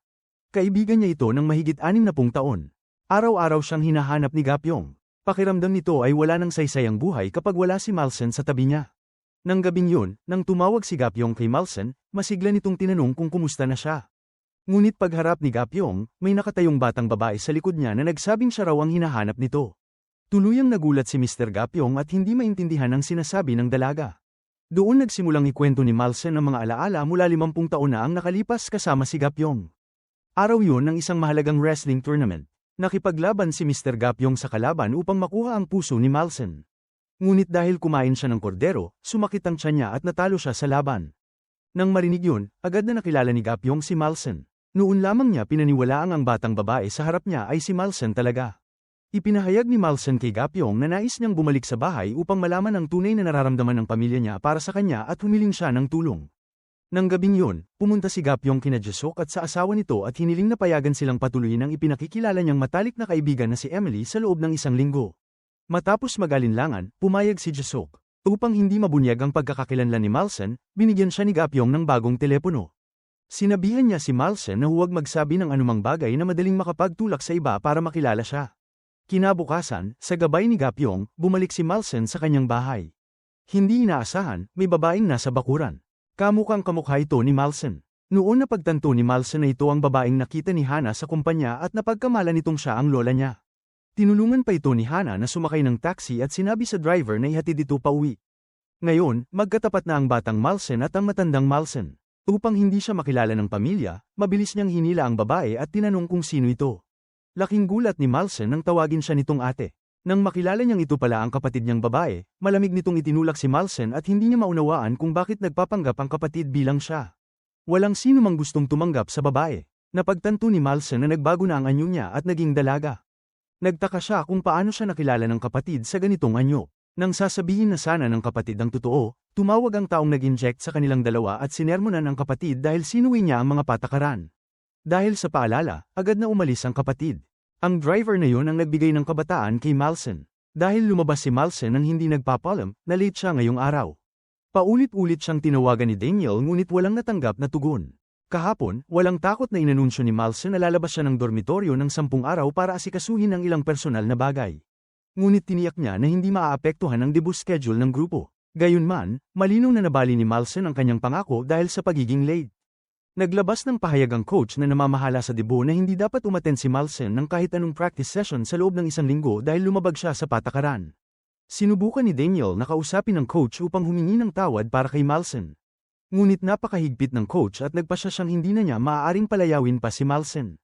Kaibigan niya ito ng mahigit 60 taon. Araw-araw siyang hinahanap ni Gapyong. Pakiramdam nito ay wala ng saysayang buhay kapag wala si Malsen sa tabi niya. Nang gabing yun, nang tumawag si Gapyong kay Malsen, masigla nitong tinanong kung kumusta na siya. Ngunit pagharap ni Gapyong, may nakatayong batang babae sa likod niya na nagsabing siya raw ang hinahanap nito. Tuluyang nagulat si Mr. Gapyong at hindi maintindihan ang sinasabi ng dalaga. Doon nagsimulang ikwento ni Malsen ang mga alaala mula 50 taon na ang nakalipas kasama si Gapyong. Araw yun ng isang mahalagang wrestling tournament. Nakipaglaban si Mr. Gapyong sa kalaban upang makuha ang puso ni Malsen. Ngunit dahil kumain siya ng kordero, sumakit ang tiyan niya at natalo siya sa laban. Nang marinig yun, agad na nakilala ni Gapyong si Malsen. Noon lamang niya pinaniwalaang ang batang babae sa harap niya ay si Malsen talaga. Ipinahayag ni Malsen kay Gapyong na nais niyang bumalik sa bahay upang malaman ang tunay na nararamdaman ng pamilya niya para sa kanya at humiling siya ng tulong. Nang gabing yun, pumunta si Gapyong kina Jisok at sa asawa nito at hiniling na payagan silang patuloyin ang ipinakikilala niyang matalik na kaibigan na si Emily sa loob ng 1 linggo. Matapos mag-alinlangan, pumayag si Jisok. Upang hindi mabunyag ang pagkakakilanlan ni Malsen, binigyan siya ni Gapyong ng bagong telepono. Sinabihan niya si Malsen na huwag magsabi ng anumang bagay na madaling makapagtulak sa iba para makilala siya. Kinabukasan, sa gabay ni Gapyong, bumalik si Malsen sa kanyang bahay. Hindi inaasahan, may babaeng nasa bakuran. Kamukhang kamukha ito ni Malsen. Noon napagtanto ni Malsen na ito ang babaeng nakita ni Hana sa kumpanya at napagkamalan nitong siya ang lola niya. Tinulungan pa ito ni Hana na sumakay ng taxi at sinabi sa driver na ihatid ito pauwi. Ngayon, magkatapat na ang batang Malsen at ang matandang Malsen. Upang hindi siya makilala ng pamilya, mabilis niyang hinila ang babae at tinanong kung sino ito. Laking gulat ni Malsen nang tawagin siya nitong ate. Nang makilala niyang ito pala ang kapatid niyang babae, malamig nitong itinulak si Malsen at hindi niya maunawaan kung bakit nagpapanggap ang kapatid bilang siya. Walang sino mang gustong tumanggap sa babae. Napagtanto ni Malsen na nagbago na ang anyo niya at naging dalaga. Nagtaka siya kung paano siya nakilala ng kapatid sa ganitong anyo. Nang sasabihin na sana ng kapatid ang totoo, tumawag ang taong nag-inject sa kanilang dalawa at sinermonan ang kapatid dahil sinuwi niya ang mga patakaran. Dahil sa paalala, agad na umalis ang kapatid. Ang driver na yun ang nagbigay ng kabataan kay Malsen. Dahil lumabas si Malsen nang hindi nagpapalam, na late siya ngayong araw. Paulit-ulit siyang tinawagan ni Daniel ngunit walang natanggap na tugon. Kahapon, walang takot na inanunsyo ni Malsen na lalabas siya ng dormitoryo ng 10 araw para asikasuhin ang ilang personal na bagay. Ngunit tiniyak niya na hindi maaapektuhan ang debut schedule ng grupo. Gayunman, malinaw na nabali ni Malsen ang kanyang pangako dahil sa pagiging late. Naglabas ng pahayag ang coach na namamahala sa debut na hindi dapat umattend si Malsen ng kahit anong practice session sa loob ng 1 linggo dahil lumabag siya sa patakaran. Sinubukan ni Daniel na kausapin ng coach upang humingi ng tawad para kay Malsen. Ngunit napakahigpit ng coach at nagpasya siyang hindi na niya maaaring palayawin pa si Malsen.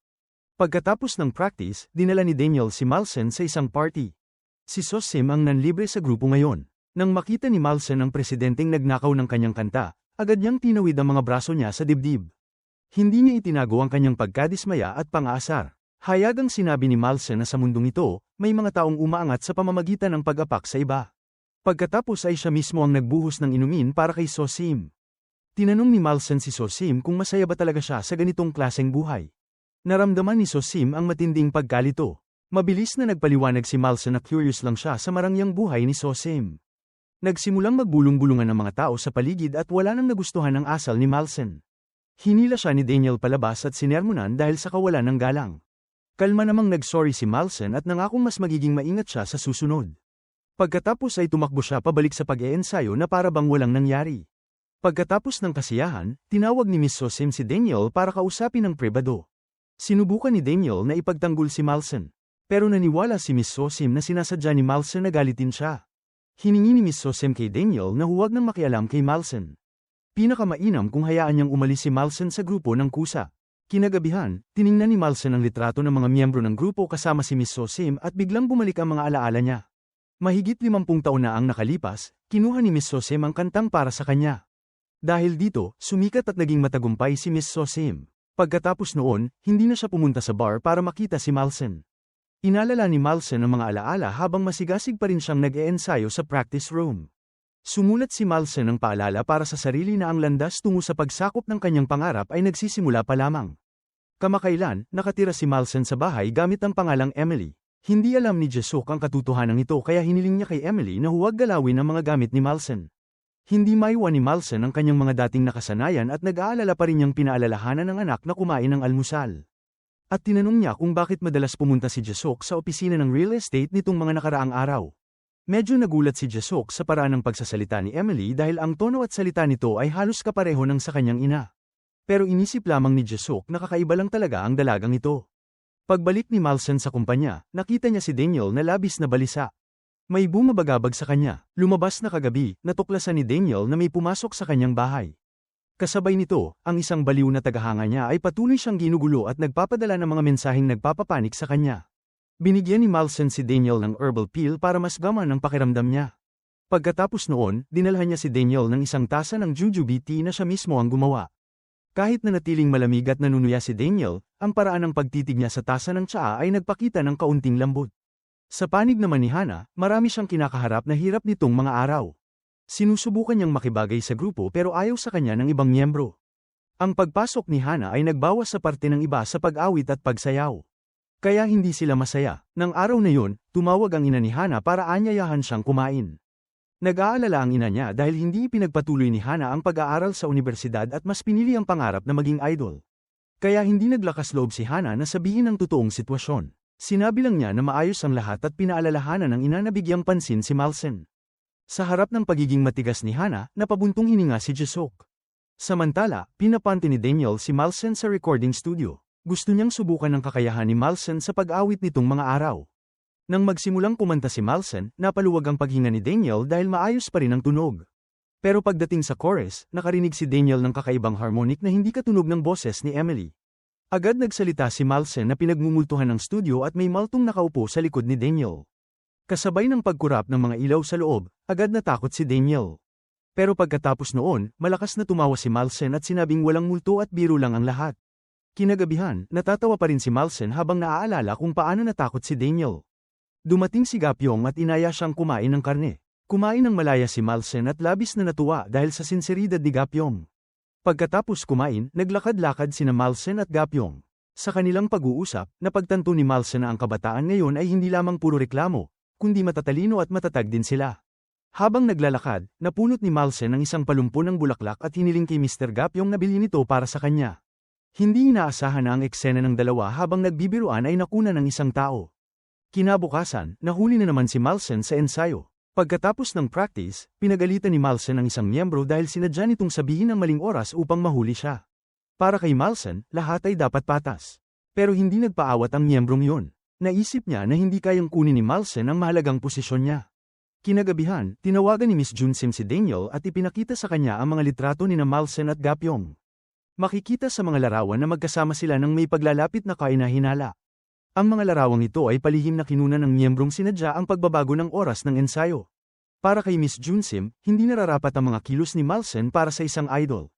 Pagkatapos ng practice, dinala ni Daniel si Malsen sa isang party. Si Sosim ang nanlibre sa grupo ngayon. Nang makita ni Malsen ang presidenteng nagnakaw ng kanyang kanta, agad niyang tinawid ang mga braso niya sa dibdib. Hindi niya itinago ang kanyang pagkadismaya at pang-aasar. Hayagang sinabi ni Malsen na sa mundong ito, may mga taong umaangat sa pamamagitan ng pag-apak sa iba. Pagkatapos ay siya mismo ang nagbuhos ng inumin para kay So-sim. Tinanong ni Malsen si So-sim kung masaya ba talaga siya sa ganitong klaseng buhay. Naramdaman ni So-sim ang matinding pagkalito. Mabilis na nagpaliwanag si Malsen na curious lang siya sa marangyang buhay ni So-sim. Nagsimulang magbulong-bulungan ng mga tao sa paligid at wala nang nagustuhan ang asal ni Malsen. Hinila siya ni Daniel palabas at sinermonan dahil sa kawalan ng galang. Kalma namang nag-sorry si Malsen at nangakong mas magiging maingat siya sa susunod. Pagkatapos ay tumakbo siya pabalik sa pag-eensayo na para bang walang nangyari. Pagkatapos ng kasiyahan, tinawag ni Miss So-sim si Daniel para kausapin ng pribado. Sinubukan ni Daniel na ipagtanggol si Malsen. Pero naniwala si Miss So-sim na sinasadya ni Malsen na galitin siya. Hiningi ni Miss So-sim kay Daniel na huwag nang makialam kay Malsen. Pinakamainam kung hayaan niyang umalis si Malsen sa grupo ng kusa. Kinagabihan, tiningnan ni Malsen ang litrato ng mga miyembro ng grupo kasama si Miss So-sim at biglang bumalik ang mga alaala niya. Mahigit 50 taon na ang nakalipas, kinuha ni Miss So-sim ang kantang para sa kanya. Dahil dito, sumikat at naging matagumpay si Miss So-sim. Pagkatapos noon, hindi na siya pumunta sa bar para makita si Malsen. Inalala ni Malsen ang mga alaala habang masigasig pa rin siyang nag-eensayo sa practice room. Sumulat si Malsen ng paalala para sa sarili na ang landas tungo sa pagsakop ng kanyang pangarap ay nagsisimula pa lamang. Kamakailan, nakatira si Malsen sa bahay gamit ang pangalang Emily. Hindi alam ni Jesuk ang katotohanan ito kaya hiniling niya kay Emily na huwag galawin ang mga gamit ni Malsen. Hindi maiwan ni Malsen ang kanyang mga dating nakasanayan at nag-aalala pa rin niyang pinaalalahanan ng anak na kumain ng almusal. At tinanong niya kung bakit madalas pumunta si Jesuk sa opisina ng real estate nitong mga nakaraang araw. Medyo nagulat si Jesuk sa paraan ng pagsasalita ni Emily dahil ang tono at salita nito ay halos kapareho ng sa kanyang ina. Pero inisip lamang ni Jesuk na kakaiba lang talaga ang dalagang ito. Pagbalik ni Malsen sa kumpanya, nakita niya si Daniel na labis na balisa. May bumabagabag sa kanya, lumabas na kagabi, natuklasan ni Daniel na may pumasok sa kanyang bahay. Kasabay nito, ang isang baliw na tagahanga niya ay patuloy siyang ginugulo at nagpapadala ng mga mensaheng nagpapapanik sa kanya. Binigyan ni Malsen si Daniel ng herbal pill para mas gaman ang pakiramdam niya. Pagkatapos noon, dinalhan niya si Daniel ng isang tasa ng jujube tea na siya mismo ang gumawa. Kahit na natiling malamig at nanunuya si Daniel, ang paraan ng pagtitig niya sa tasa ng tsaa ay nagpakita ng kaunting lambot. Sa panig naman ni Hana, marami siyang kinakaharap na hirap nitong mga araw. Sinusubukan niyang makibagay sa grupo pero ayaw sa kanya ng ibang miyembro. Ang pagpasok ni Hana ay nagbawas sa parte ng iba sa pag-awit at pagsayaw. Kaya hindi sila masaya. Nang araw na yun, tumawag ang ina ni Hana para anyayahan siyang kumain. Nag-aalala ang ina niya dahil hindi ipinagpatuloy ni Hana ang pag-aaral sa universidad at mas pinili ang pangarap na maging idol. Kaya hindi naglakas loob si Hana na sabihin ang totoong sitwasyon. Sinabi lang niya na maayos ang lahat at pinaalalahanan ng ina na bigyang pansin si Malsen. Sa harap ng pagiging matigas ni Hana, napabuntong hininga si Jesuk. Samantala, pinapante ni Daniel si Malsen sa recording studio. Gusto niyang subukan ang kakayahan ni Malsen sa pag-awit nitong mga araw. Nang magsimulang kumanta si Malsen, napaluwag ang paghinga ni Daniel dahil maayos pa rin ang tunog. Pero pagdating sa chorus, nakarinig si Daniel ng kakaibang harmonic na hindi katunog ng boses ni Emily. Agad nagsalita si Malsen na pinagmumultuhan ng studio at may maltong nakaupo sa likod ni Daniel. Kasabay ng pagkurap ng mga ilaw sa loob, agad natakot si Daniel. Pero pagkatapos noon, malakas na tumawa si Malsen at sinabing walang multo at biro lang ang lahat. Kinagabihan, natatawa pa rin si Malsen habang naaalala kung paano natakot si Daniel. Dumating si Gapyong at inaya siyang kumain ng karne. Kumain ng malaya si Malsen at labis na natuwa dahil sa sinseridad ni Gapyong. Pagkatapos kumain, naglakad-lakad sina Malsen at Gapyong. Sa kanilang pag-uusap, napagtanto ni Malsen na ang kabataan ngayon ay hindi lamang puro reklamo, kundi matatalino at matatag din sila. Habang naglalakad, napulot ni Malsen ang isang palumpo ng bulaklak at hiniling kay Mr. Gapyong na bilhin ito para sa kanya. Hindi inaasahan na ang eksena ng dalawa habang nagbibiruan ay nakuna ng isang tao. Kinabukasan, nahuli na naman si Malsen sa ensayo. Pagkatapos ng practice, pinagalitan ni Malsen ang isang miyembro dahil sinadya nitong sabihin ang maling oras upang mahuli siya. Para kay Malsen, lahat ay dapat patas. Pero hindi nagpaawat ang miyembrong yun. Naisip niya na hindi kayang kunin ni Malsen ang mahalagang posisyon niya. Kinagabihan, tinawagan ni Miss Junsim si Daniel at ipinakita sa kanya ang mga litrato ni Malsen at Gapyong. Makikita sa mga larawan na magkasama sila ng may paglalapit na kainahinala. Ang mga larawang ito ay palihim na kinunan ng miyembrong sinadya ang pagbabago ng oras ng ensayo. Para kay Miss Junsim, hindi nararapat ang mga kilos ni Malsen para sa isang idol.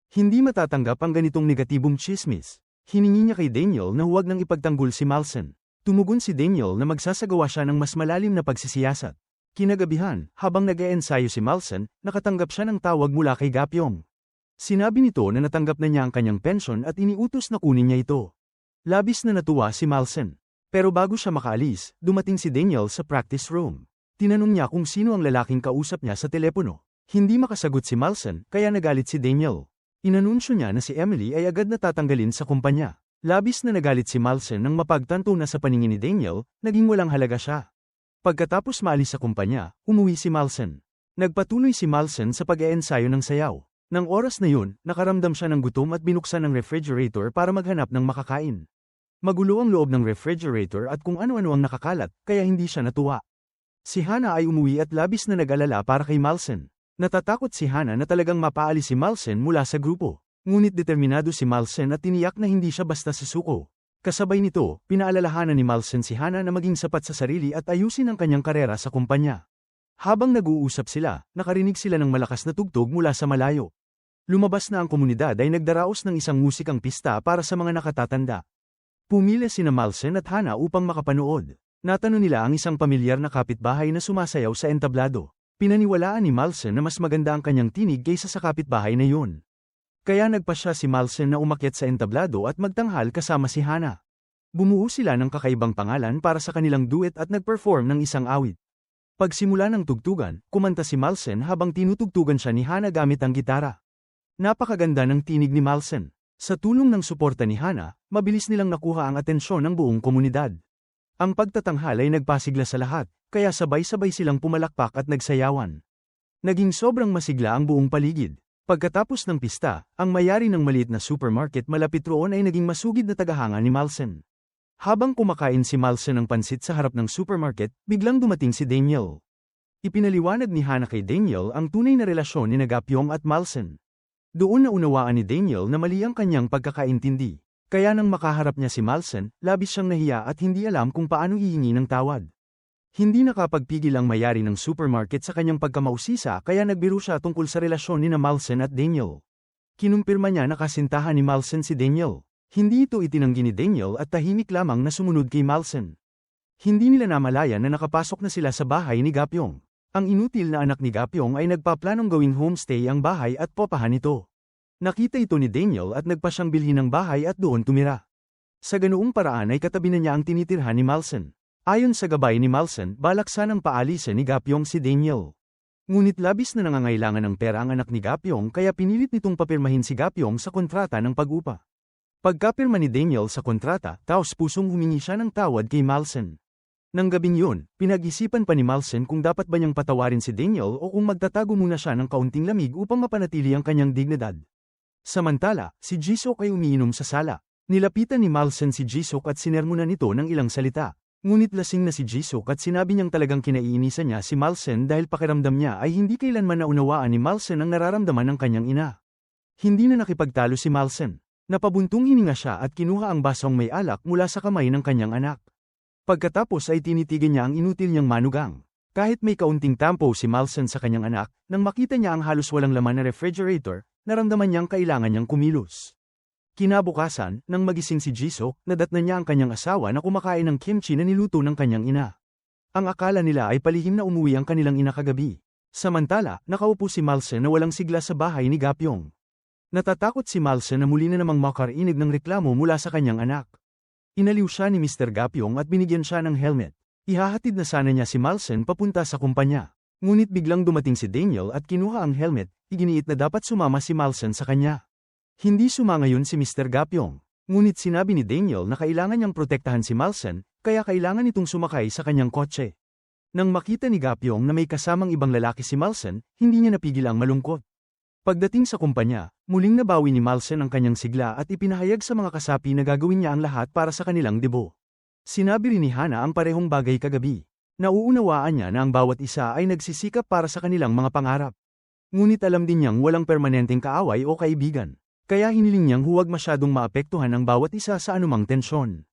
Hindi matatanggap ang ganitong negatibong chismis. Hiningi niya kay Daniel na huwag nang ipagtanggol si Malsen. Tumugon si Daniel na magsasagawa siya ng mas malalim na pagsisiyasat. Kinagabihan, habang nag-e-ensayo si Malsen, nakatanggap siya ng tawag mula kay Gapyong. Sinabi nito na natanggap na niya ang kanyang pensyon at iniutos na kunin niya ito. Labis na natuwa si Malsen. Pero bago siya makaalis, dumating si Daniel sa practice room. Tinanong niya kung sino ang lalaking kausap niya sa telepono. Hindi makasagot si Malsen, kaya nagalit si Daniel. Inanunsyo niya na si Emily ay agad na tatanggalin sa kumpanya. Labis na nagalit si Malsen nang mapagtanto na sa paningin ni Daniel, naging walang halaga siya. Pagkatapos maalis sa kumpanya, umuwi si Malsen. Nagpatuloy si Malsen sa pag-eensayo ng sayaw. Nang oras na yun, nakaramdam siya ng gutom at binuksan ang refrigerator para maghanap ng makakain. Magulo ang loob ng refrigerator at kung ano-ano ang nakakalat, kaya hindi siya natuwa. Si Hana ay umuwi at labis na nag-alala para kay Malsen. Natatakot si Hana na talagang mapaalis si Malsen mula sa grupo. Ngunit determinado si Malsen at tiniyak na hindi siya basta susuko. Kasabay nito, pinaalalahanan ni Malsen si Hana na maging sapat sa sarili at ayusin ang kanyang karera sa kumpanya. Habang nag-uusap sila, nakarinig sila ng malakas na tugtog mula sa malayo. Lumabas na ang komunidad ay nagdaraos ng isang musikang pista para sa mga nakatatanda. Pumila sina Malsen at Hana upang makapanood. Natanong nila ang isang pamilyar na kapitbahay na sumasayaw sa entablado. Pinaniwalaan ni Malsen na mas maganda ang kanyang tinig kaysa sa kapitbahay na yun. Kaya nagpasya si Malsen na umakyat sa entablado at magtanghal kasama si Hana. Bumuo sila ng kakaibang pangalan para sa kanilang duet at nag-perform ng isang awit. Pagsimula ng tugtugan, kumanta si Malsen habang tinutugtugan siya ni Hana gamit ang gitara. Napakaganda ng tinig ni Malsen. Sa tulong ng suporta ni Hana, mabilis nilang nakuha ang atensyon ng buong komunidad. Ang pagtatanghal ay nagpasigla sa lahat, kaya sabay-sabay silang pumalakpak at nagsayawan. Naging sobrang masigla ang buong paligid. Pagkatapos ng pista, ang may-ari ng maliit na supermarket malapit roon ay naging masugid na tagahanga ni Malsen. Habang kumakain si Malsen ng pansit sa harap ng supermarket, biglang dumating si Daniel. Ipinaliwanag ni Hana kay Daniel ang tunay na relasyon ni Gapyong at Malsen. Doon na unawaan ni Daniel na mali ang kanyang pagkakaintindi. Kaya nang makaharap niya si Malsen, labis siyang nahiya at hindi alam kung paano hihingi ng tawad. Hindi nakapagpigil ang may-ari ng supermarket sa kanyang pagkamausisa kaya nagbiro siya tungkol sa relasyon ni Malsen at Daniel. Kinumpirma niya na kasintahan ni Malsen si Daniel. Hindi ito itinanggi ni Daniel at tahimik lamang na sumunod kay Malsen. Hindi nila namalayan na nakapasok na sila sa bahay ni Gapyong. Ang inutil na anak ni Gapyong ay nagpaplanong gawing homestay ang bahay at popahan ito. Nakita ito ni Daniel at nagpa siyang bilhin ng bahay at doon tumira. Sa ganoong paraan ay katabi na niya ang tinitirhan ni Malsen. Ayon sa gabay ni Malsen, balak sanang paalisin ni Gapyong si Daniel. Ngunit labis na nangangailangan ng pera ang anak ni Gapyong kaya pinilit nitong papirmahin si Gapyong sa kontrata ng pag-upa. Pagkapirma ni Daniel sa kontrata, taos-pusong humingi siya ng tawad kay Malsen. Nang gabing yun, pinag-isipan pa ni Malsen kung dapat ba niyang patawarin si Daniel o kung magtatago muna siya ng kaunting lamig upang mapanatili ang kanyang dignidad. Samantala, si Jisok ay umiinom sa sala. Nilapitan ni Malsen si Jisok at sinermonan nito ng ilang salita. Ngunit lasing na si Jisok at sinabi niyang talagang kinaiinisan niya si Malsen dahil pakiramdam niya ay hindi kailanman naunawaan ni Malsen ang nararamdaman ng kanyang ina. Hindi na nakipagtalo si Malsen. Napabuntong hininga siya at kinuha ang basong may alak mula sa kamay ng kanyang anak. Pagkatapos ay tinitigan niya ang inutil niyang manugang. Kahit may kaunting tampo si Malsen sa kanyang anak, nang makita niya ang halos walang laman na refrigerator, naramdaman niyang kailangan niyang kumilos. Kinabukasan, nang magising si Jisok, nadatnan niya ang kanyang asawa na kumakain ng kimchi na niluto ng kanyang ina. Ang akala nila ay palihim na umuwi ang kanilang ina kagabi. Samantala, nakaupo si Malsen na walang sigla sa bahay ni Gapyong. Natatakot si Malsen na muli na namang makarinig ng reklamo mula sa kanyang anak. Inaliw siya ni Mr. Gapyong at binigyan siya ng helmet. Ihahatid na sana niya si Malsen papunta sa kumpanya. Ngunit biglang dumating si Daniel at kinuha ang helmet, iginiit na dapat sumama si Malsen sa kanya. Hindi sumangayon si Mr. Gapyong. Ngunit sinabi ni Daniel na kailangan niyang protektahan si Malsen, kaya kailangan itong sumakay sa kanyang kotse. Nang makita ni Gapyong na may kasamang ibang lalaki si Malsen, hindi niya napigil ang malungkot. Pagdating sa kumpanya, muling nabawi ni Malsen ang kanyang sigla at ipinahayag sa mga kasapi na gagawin niya ang lahat para sa kanilang debo. Sinabi rin ni Hana ang parehong bagay kagabi. Nauunawaan niya na ang bawat isa ay nagsisikap para sa kanilang mga pangarap. Ngunit alam din niyang walang permanenteng kaaway o kaibigan. Kaya hiniling niyang huwag masyadong maapektuhan ang bawat isa sa anumang tensyon.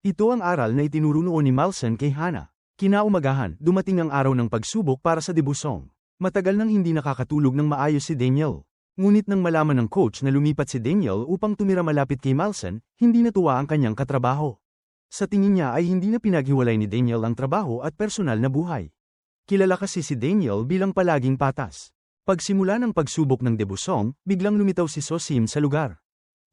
Ito ang aral na itinuro noon ni Malsen kay Hana. Kinaumagahan, dumating ang araw ng pagsubok para sa debusong. Matagal nang hindi nakakatulog ng maayos si Daniel. Ngunit nang malaman ng coach na lumipat si Daniel upang tumira malapit kay Malson, hindi natuwa ang kanyang katrabaho. Sa tingin niya ay hindi na pinaghiwalay ni Daniel ang trabaho at personal na buhay. Kilala kasi si Daniel bilang palaging patas. Pagsimula ng pagsubok ng debusong, biglang lumitaw si Sosim sa lugar.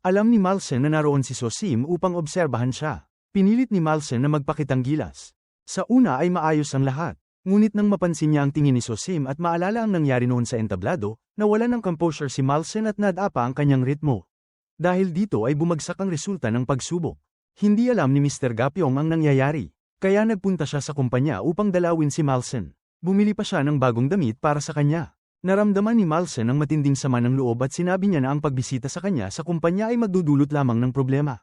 Alam ni Malson na naroon si Sosim upang obserbahan siya. Pinilit ni Malson na magpakitang gilas. Sa una ay maayos ang lahat. Ngunit nang mapansin niya ang tingin ni Sosim at maalala ang nangyari noon sa entablado, nawala ng composure si Malson at nadapa ang kanyang ritmo. Dahil dito ay bumagsak ang resulta ng pagsubok. Hindi alam ni Mr. Gapyong ang nangyayari. Kaya nagpunta siya sa kumpanya upang dalawin si Malson. Bumili pa siya ng bagong damit para sa kanya. Naramdaman ni Malson ang matinding sama ng loob at sinabi niya na ang pagbisita sa kanya sa kumpanya ay magdudulot lamang ng problema.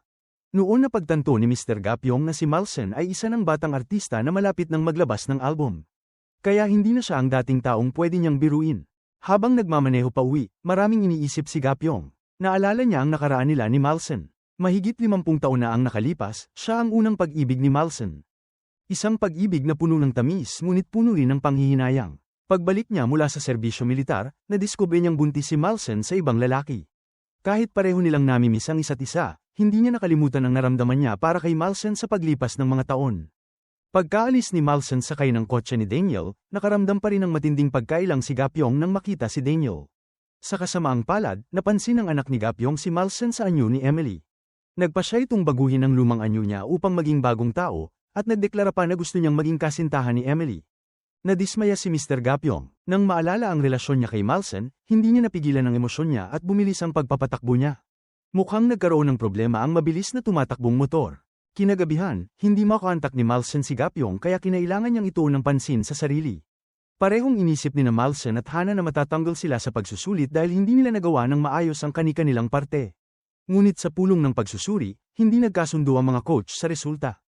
Noon na pagtanto ni Mr. Gapyong na si Malson ay isa ng batang artista na malapit ng maglabas ng album. Kaya hindi na siya ang dating taong pwede niyang biruin. Habang nagmamaneho pa uwi, maraming iniisip si Gapyong. Naalala niya ang nakaraan nila ni Malson. Mahigit 50 taon na ang nakalipas, siya ang unang pag-ibig ni Malson. Isang pag-ibig na puno ng tamis ngunit puno rin ng panghihinayang. Pagbalik niya mula sa serbisyo militar, nadiskubre niyang buntis si Malson sa ibang lalaki. Kahit pareho nilang namimiss ang isa't isa, hindi niya nakalimutan ang naramdaman niya para kay Malson sa paglipas ng mga taon. Pagkaalis ni Malson sakay ng kotse ni Daniel, nakaramdam pa rin ng matinding pagkailang si Gapyong nang makita si Daniel. Sa kasamaang palad, napansin ng anak ni Gapyong si Malson sa anyo ni Emily. Nagpa siya itong baguhin ang lumang anyo niya upang maging bagong tao, at nagdeklara pa na gusto niyang maging kasintahan ni Emily. Nadismaya si Mr. Gapyong. Nang maalala ang relasyon niya kay Malson, hindi niya napigilan ang emosyon niya at bumilis ang pagpapatakbo niya. Mukhang nagkaroon ng problema ang mabilis na tumatakbong motor. Kinagabihan, hindi makakontak ni Malson si Gapyong kaya kinailangan niyang ituon ng pansin sa sarili. Parehong inisip ni na Malson at Hana na matatanggal sila sa pagsusulit dahil hindi nila nagawa ng maayos ang kani-kanilang parte. Ngunit sa pulong ng pagsusuri, hindi nagkasundo ang mga coach sa resulta.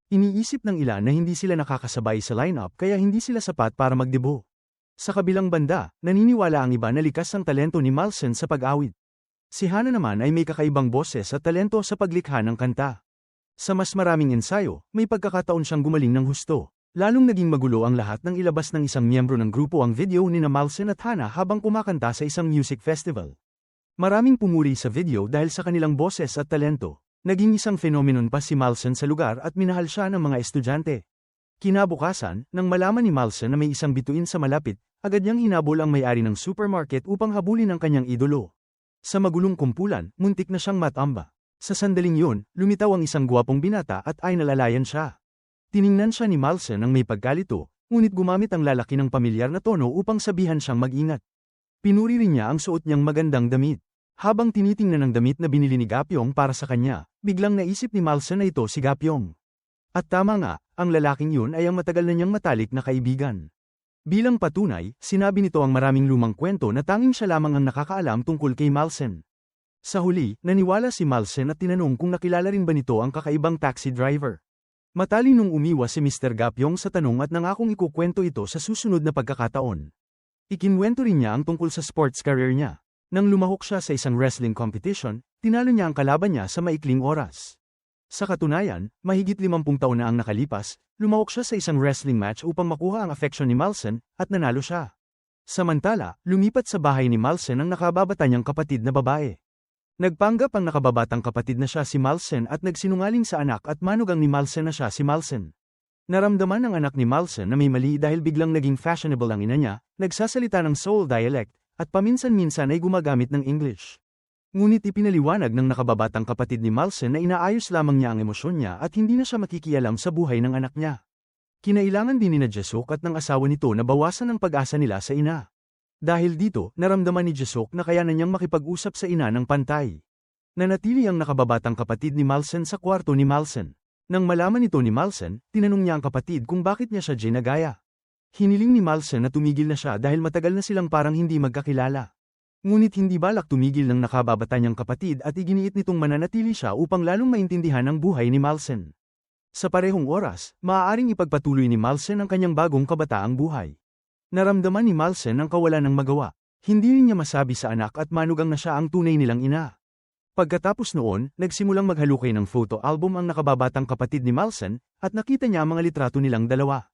Iniisip ng ilan na hindi sila nakakasabay sa lineup kaya hindi sila sapat para magdebo. Sa kabilang banda, naniniwala ang iba na likas ang talento ni Malson sa pag-awit. Si Hana naman ay may kakaibang boses at talento sa paglikha ng kanta. Sa mas maraming ensayo, may pagkakataon siyang gumaling ng husto. Lalong naging magulo ang lahat nang ilabas ng isang miyembro ng grupo ang video ni na Malson at Hana habang kumakanta sa isang music festival. Maraming pumuri sa video dahil sa kanilang boses at talento. Naging isang phenomenon pa si Malson sa lugar at minahal siya ng mga estudyante. Kinabukasan, nang malaman ni Malson na may isang bituin sa malapit, agad niyang hinabol ang may-ari ng supermarket upang habulin ang kanyang idolo. Sa magulong kumpulan, muntik na siyang matamba. Sa sandaling yun, lumitaw ang isang gwapong binata at ay nalalayan siya. Tiningnan siya ni Malson ang may pagkalito, ngunit gumamit ang lalaki ng pamilyar na tono upang sabihan siyang mag-ingat. Pinuri rin niya ang suot niyang magandang damit. Habang tinitingnan ang damit na binili ni Gapyong para sa kanya, biglang naisip ni Malson na ito si Gapyong. At tama nga, ang lalaking yun ay ang matagal na niyang matalik na kaibigan. Bilang patunay, sinabi nito ang maraming lumang kwento na tanging siya lamang ang nakakaalam tungkol kay Malson. Sa huli, naniwala si Malson at tinanong kung nakilala rin ba nito ang kakaibang taxi driver. Matalinong umiwas si Mr. Gapyong sa tanong at nangakong ikukwento ito sa susunod na pagkakataon. Ikinwento rin niya ang tungkol sa sports career niya. Nang lumahok siya sa isang wrestling competition, tinalo niya ang kalaban niya sa maikling oras. Sa katunayan, mahigit 50 taon na ang nakalipas, lumahok siya sa isang wrestling match upang makuha ang affection ni Malson, at nanalo siya. Samantala, lumipat sa bahay ni Malson ang nakababata niyang kapatid na babae. Nagpanggap ang nakababatang kapatid na siya si Malson at nagsinungaling sa anak at manugang ni Malson na siya si Malson. Naramdaman ng anak ni Malson na may mali dahil biglang naging fashionable ang ina niya, nagsasalita ng Seoul dialect, at paminsan-minsan ay gumagamit ng English. Ngunit ipinaliwanag ng nakababatang kapatid ni Malson na inaayos lamang niya ang emosyon niya at hindi na siya makikialam sa buhay ng anak niya. Kinailangan din ni Jesok at ng asawa nito na bawasan ang pag-asa nila sa ina. Dahil dito, naramdaman ni Jesok na kayanan niyang makipag-usap sa ina ng pantay. Nanatili ang nakababatang kapatid ni Malson sa kwarto ni Malson. Nang malaman ito ni Malson, tinanong niya ang kapatid kung bakit niya siya ginagaya. Hiniling ni Malson na tumigil na siya dahil matagal na silang parang hindi magkakilala. Ngunit hindi balak tumigil ng nakababata niyang kapatid at iginiit nitong mananatili siya upang lalong maintindihan ang buhay ni Malson. Sa parehong oras, maaaring ipagpatuloy ni Malson ang kanyang bagong kabataang buhay. Naramdaman ni Malson ang kawalan ng magawa. Hindi rin niya masabi sa anak at manugang na siya ang tunay nilang ina. Pagkatapos noon, nagsimulang maghalukay ng photo album ang nakababatang kapatid ni Malson, at nakita niya ang mga litrato nilang dalawa.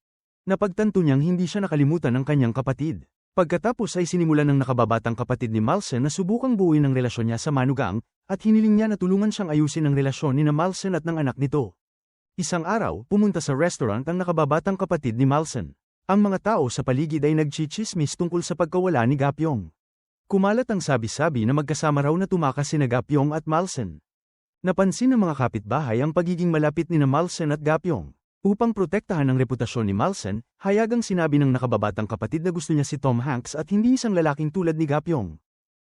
Napagtanto niyang hindi siya nakalimutan ng kanyang kapatid. Pagkatapos ay sinimulan ng nakababatang kapatid ni Malsen na subukang buuin ang relasyon niya sa manugang, at hiniling niya na tulungan siyang ayusin ang relasyon ni Malsen at ng anak nito. Isang araw, pumunta sa restaurant ang nakababatang kapatid ni Malsen. Ang mga tao sa paligid ay nagchichismis tungkol sa pagkawala ni Gapyong. Kumalat ang sabi-sabi na magkasama raw na tumakas sina Gapyong at Malsen. Napansin ng mga kapitbahay ang pagiging malapit ni Malsen at Gapyong. Upang protektahan ang reputasyon ni Malsen, hayagang sinabi ng nakababatang kapatid na gusto niya si Tom Hanks at hindi isang lalaking tulad ni Gapyong.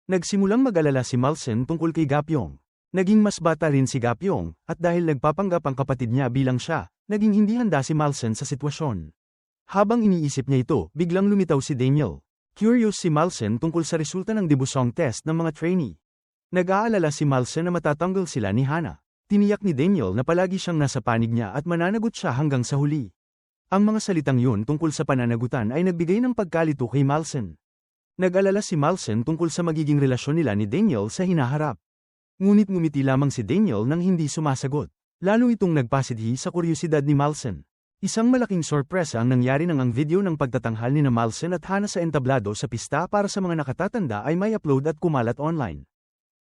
Nagsimulang mag-alala si Malsen tungkol kay Gapyong. Naging mas bata rin si Gapyong, at dahil nagpapanggap ang kapatid niya bilang siya, naging hindi handa si Malsen sa sitwasyon. Habang iniisip niya ito, biglang lumitaw si Daniel. Curious si Malsen tungkol sa resulta ng debusong test ng mga trainee. Nag-aalala si Malsen na matatanggal sila ni Hana. Tiniyak ni Daniel na palagi siyang nasa panig niya at mananagot siya hanggang sa huli. Ang mga salitang yun tungkol sa pananagutan ay nagbigay ng pagkalito kay Malsen. Nag-alala si Malsen tungkol sa magiging relasyon nila ni Daniel sa hinaharap. Ngunit ngumiti lamang si Daniel nang hindi sumasagot. Lalo itong nagpasidhi sa kuryosidad ni Malsen. Isang malaking sorpresa ang nangyari nang ang video ng pagtatanghal ni Malsen at Hana sa entablado sa pista para sa mga nakatatanda ay may upload at kumalat online.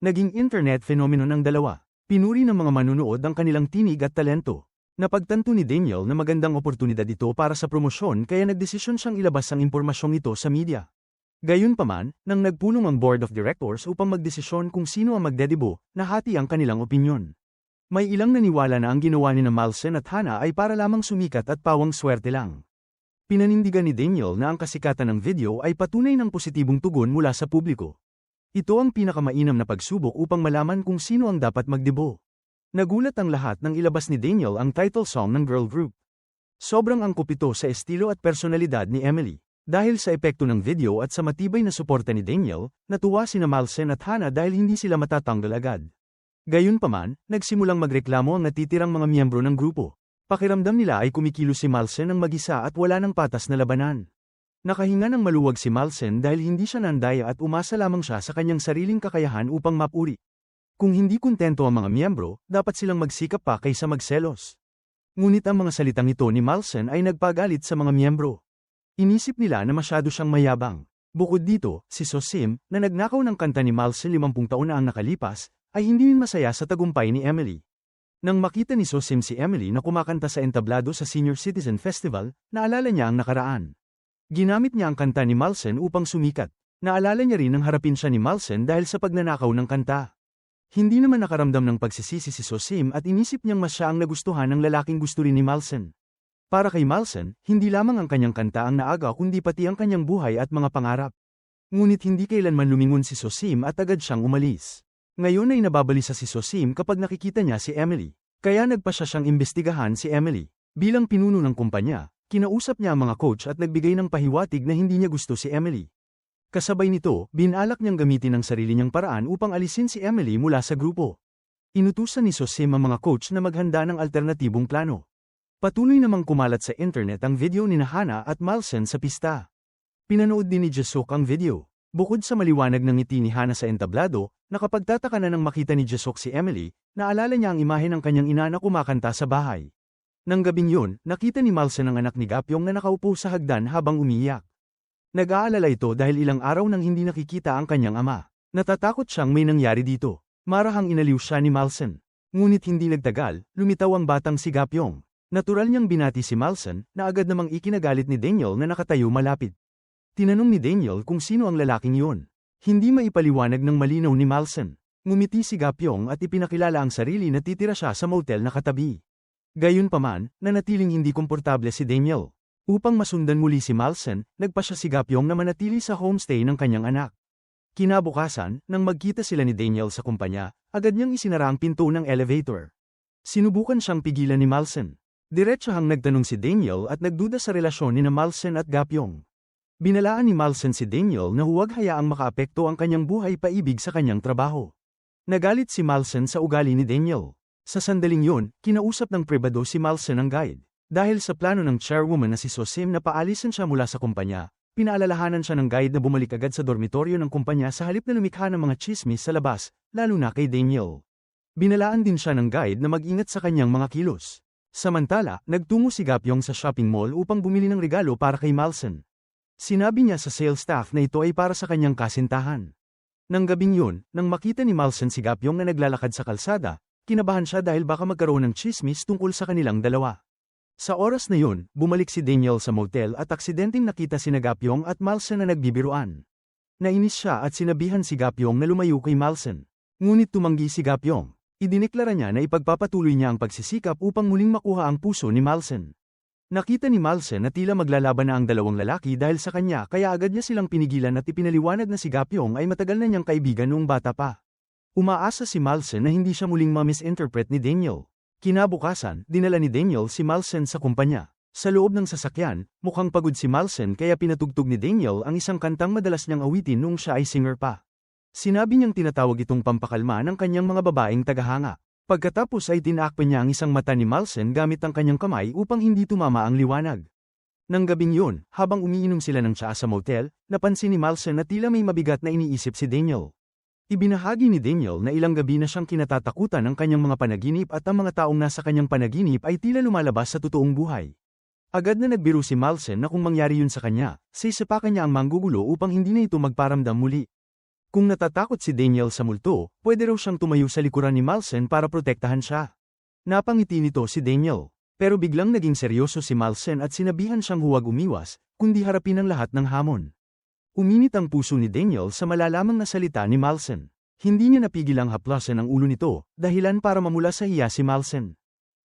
Naging internet phenomenon ang dalawa. Pinuri ng mga manunood ang kanilang tinig at talento. Napagtanto ni Daniel na magandang oportunidad ito para sa promosyon kaya nagdesisyon siyang ilabas ang impormasyong ito sa media. Gayunpaman, nang nagpulong ang board of directors upang magdesisyon kung sino ang magdedebo, nahati ang kanilang opinyon. May ilang naniwala na ang ginawa ni Malsen at Hana ay para lamang sumikat at pawang swerte lang. Pinanindigan ni Daniel na ang kasikatan ng video ay patunay ng positibong tugon mula sa publiko. Ito ang pinakamainam na pagsubok upang malaman kung sino ang dapat magdebo. Nagulat ang lahat nang ilabas ni Daniel ang title song ng girl group. Sobrang angkop ito sa estilo at personalidad ni Emily. Dahil sa epekto ng video at sa matibay na suporta ni Daniel, natuwa sina Malsen at Hana dahil hindi sila matatanggal agad. Gayunpaman, nagsimulang magreklamo ang natitirang mga miyembro ng grupo. Pakiramdam nila ay kumikilos si Malsen ng mag-isa at wala ng patas na labanan. Nakahinga ng maluwag si Malsen dahil hindi siya nandaya at umasa lamang siya sa kanyang sariling kakayahan upang mapuri. Kung hindi kontento ang mga miyembro, dapat silang magsikap pa kaysa magselos. Ngunit ang mga salitang ito ni Malsen ay nagpagalit sa mga miyembro. Inisip nila na masyado siyang mayabang. Bukod dito, si Sosim, na nagnakaw ng kanta ni Malsen 50 taon na ang nakalipas, ay hindi rin masaya sa tagumpay ni Emily. Nang makita ni Sosim si Emily na kumakanta sa entablado sa Senior Citizen Festival, naalala niya ang nakaraan. Ginamit niya ang kanta ni Malsen upang sumikat. Naalala niya rin ang harapin siya ni Malsen dahil sa pagnanakaw ng kanta. Hindi naman nakaramdam ng pagsisisi si Sosim at inisip niyang mas siya ang nagustuhan ng lalaking gusto rin ni Malsen. Para kay Malsen, hindi lamang ang kanyang kanta ang naaga kundi pati ang kanyang buhay at mga pangarap. Ngunit hindi kailanman lumingon si Sosim at agad siyang umalis. Ngayon ay nababalisa si Sosim kapag nakikita niya si Emily. Kaya nagpasya siyang imbestigahan si Emily. Bilang pinuno ng kumpanya, kinausap niya ang mga coach at nagbigay ng pahiwatig na hindi niya gusto si Emily. Kasabay nito, binalak niyang gamitin ang sarili niyang paraan upang alisin si Emily mula sa grupo. Inutusan ni Sosim ang mga coach na maghanda ng alternatibong plano. Patuloy namang kumalat sa internet ang video ni Hana at Malsen sa pista. Pinanood din ni Jisuk ang video. Bukod sa maliwanag ng ngiti ni Hana sa entablado, nakapagtataka na nang makita ni Jisuk si Emily, naalala niya ang imahe ng kanyang ina na kumakanta sa bahay. Nang gabing yun, nakita ni Malsen ang anak ni Gapyong na nakaupo sa hagdan habang umiiyak. Nag-aalala ito dahil ilang araw nang hindi nakikita ang kanyang ama. Natatakot siyang may nangyari dito. Marahang inaliw siya ni Malsen. Ngunit hindi nagtagal, lumitaw ang batang si Gapyong. Natural niyang binati si Malsen, na agad namang ikinagalit ni Daniel na nakatayo malapit. Tinanong ni Daniel kung sino ang lalaking yun. Hindi maipaliwanag ng malinaw ni Malsen. Ngumiti si Gapyong at ipinakilala ang sarili na titira siya sa motel na katabi. Gayunpaman, nanatiling hindi komportable si Daniel. Upang masundan muli si Malsen, nagpasya si Gapyong na manatili sa homestay ng kanyang anak. Kinabukasan, nang magkita sila ni Daniel sa kumpanya, agad niyang isinara ang pinto ng elevator. Sinubukan siyang pigilan ni Malsen. Diretsahang nagtanong si Daniel at nagduda sa relasyon ni Malsen at Gapyong. Binalaan ni Malsen si Daniel na huwag hayaang makaapekto ang kanyang buhay paibig sa kanyang trabaho. Nagalit si Malsen sa ugali ni Daniel. Sa sandaling yun, kinausap ng pribado si Malsen ang guide. Dahil sa plano ng chairwoman na si Sosim na paalisin siya mula sa kumpanya, pinaalalahanan siya ng guide na bumalik agad sa dormitoryo ng kumpanya sa halip na lumikha ng mga chismis sa labas, lalo na kay Daniel. Binalaan din siya ng guide na mag-ingat sa kanyang mga kilos. Samantala, nagtungo si Gapyong sa shopping mall upang bumili ng regalo para kay Malson. Sinabi niya sa sales staff na ito ay para sa kanyang kasintahan. Nang gabing yun, nang makita ni Malson si Gapyong na naglalakad sa kalsada, kinabahan siya dahil baka magkaroon ng tsismis tungkol sa kanilang dalawa. Sa oras na yun, bumalik si Daniel sa motel at aksidenteng nakita si Gapyong at Malson na nagbibiruan. Nainis siya at sinabihan si Gapyong na lumayo kay Malson. Ngunit tumanggi si Gapyong. Idineklara niya na ipagpapatuloy niya ang pagsisikap upang muling makuha ang puso ni Malson. Nakita ni Malson na tila maglalaban na ang dalawang lalaki dahil sa kanya kaya agad niya silang pinigilan at ipinaliwanag na si Gapyong ay matagal na niyang kaibigan noong bata pa. Umaasa si Malson na hindi siya muling ma-misinterpret ni Daniel. Kinabukasan, dinala ni Daniel si Malson sa kumpanya. Sa loob ng sasakyan, mukhang pagod si Malson kaya pinatugtog ni Daniel ang isang kantang madalas niyang awitin noong siya ay singer pa. Sinabi niyang tinatawag itong pampakalma ng kanyang mga babaeng tagahanga. Pagkatapos ay tinakpan niya ang isang mata ni Malson gamit ang kanyang kamay upang hindi tumama ang liwanag. Nang gabing yun, habang umiinom sila ng tsaa sa motel, napansin ni Malson na tila may mabigat na iniisip si Daniel. Ibinahagi ni Daniel na ilang gabi na siyang kinatatakutan ng kanyang mga panaginip at ang mga taong nasa kanyang panaginip ay tila lumalabas sa totoong buhay. Agad na nagbiro si Malson na kung mangyari yun sa kanya, sisipakan niya ang manggugulo upang hindi na ito magparamdam muli. Kung natatakot si Daniel sa multo, pwede raw siyang tumayo sa likuran ni Malson para protektahan siya. Napangiti nito si Daniel. Pero biglang naging seryoso si Malson at sinabihan siyang huwag umiwas, kundi harapin ang lahat ng hamon. Uminit ang puso ni Daniel sa malalamang na salita ni Malson. Hindi niya napigil ang haplasan ang ulo nito, dahilan para mamula sa hiya si Malson.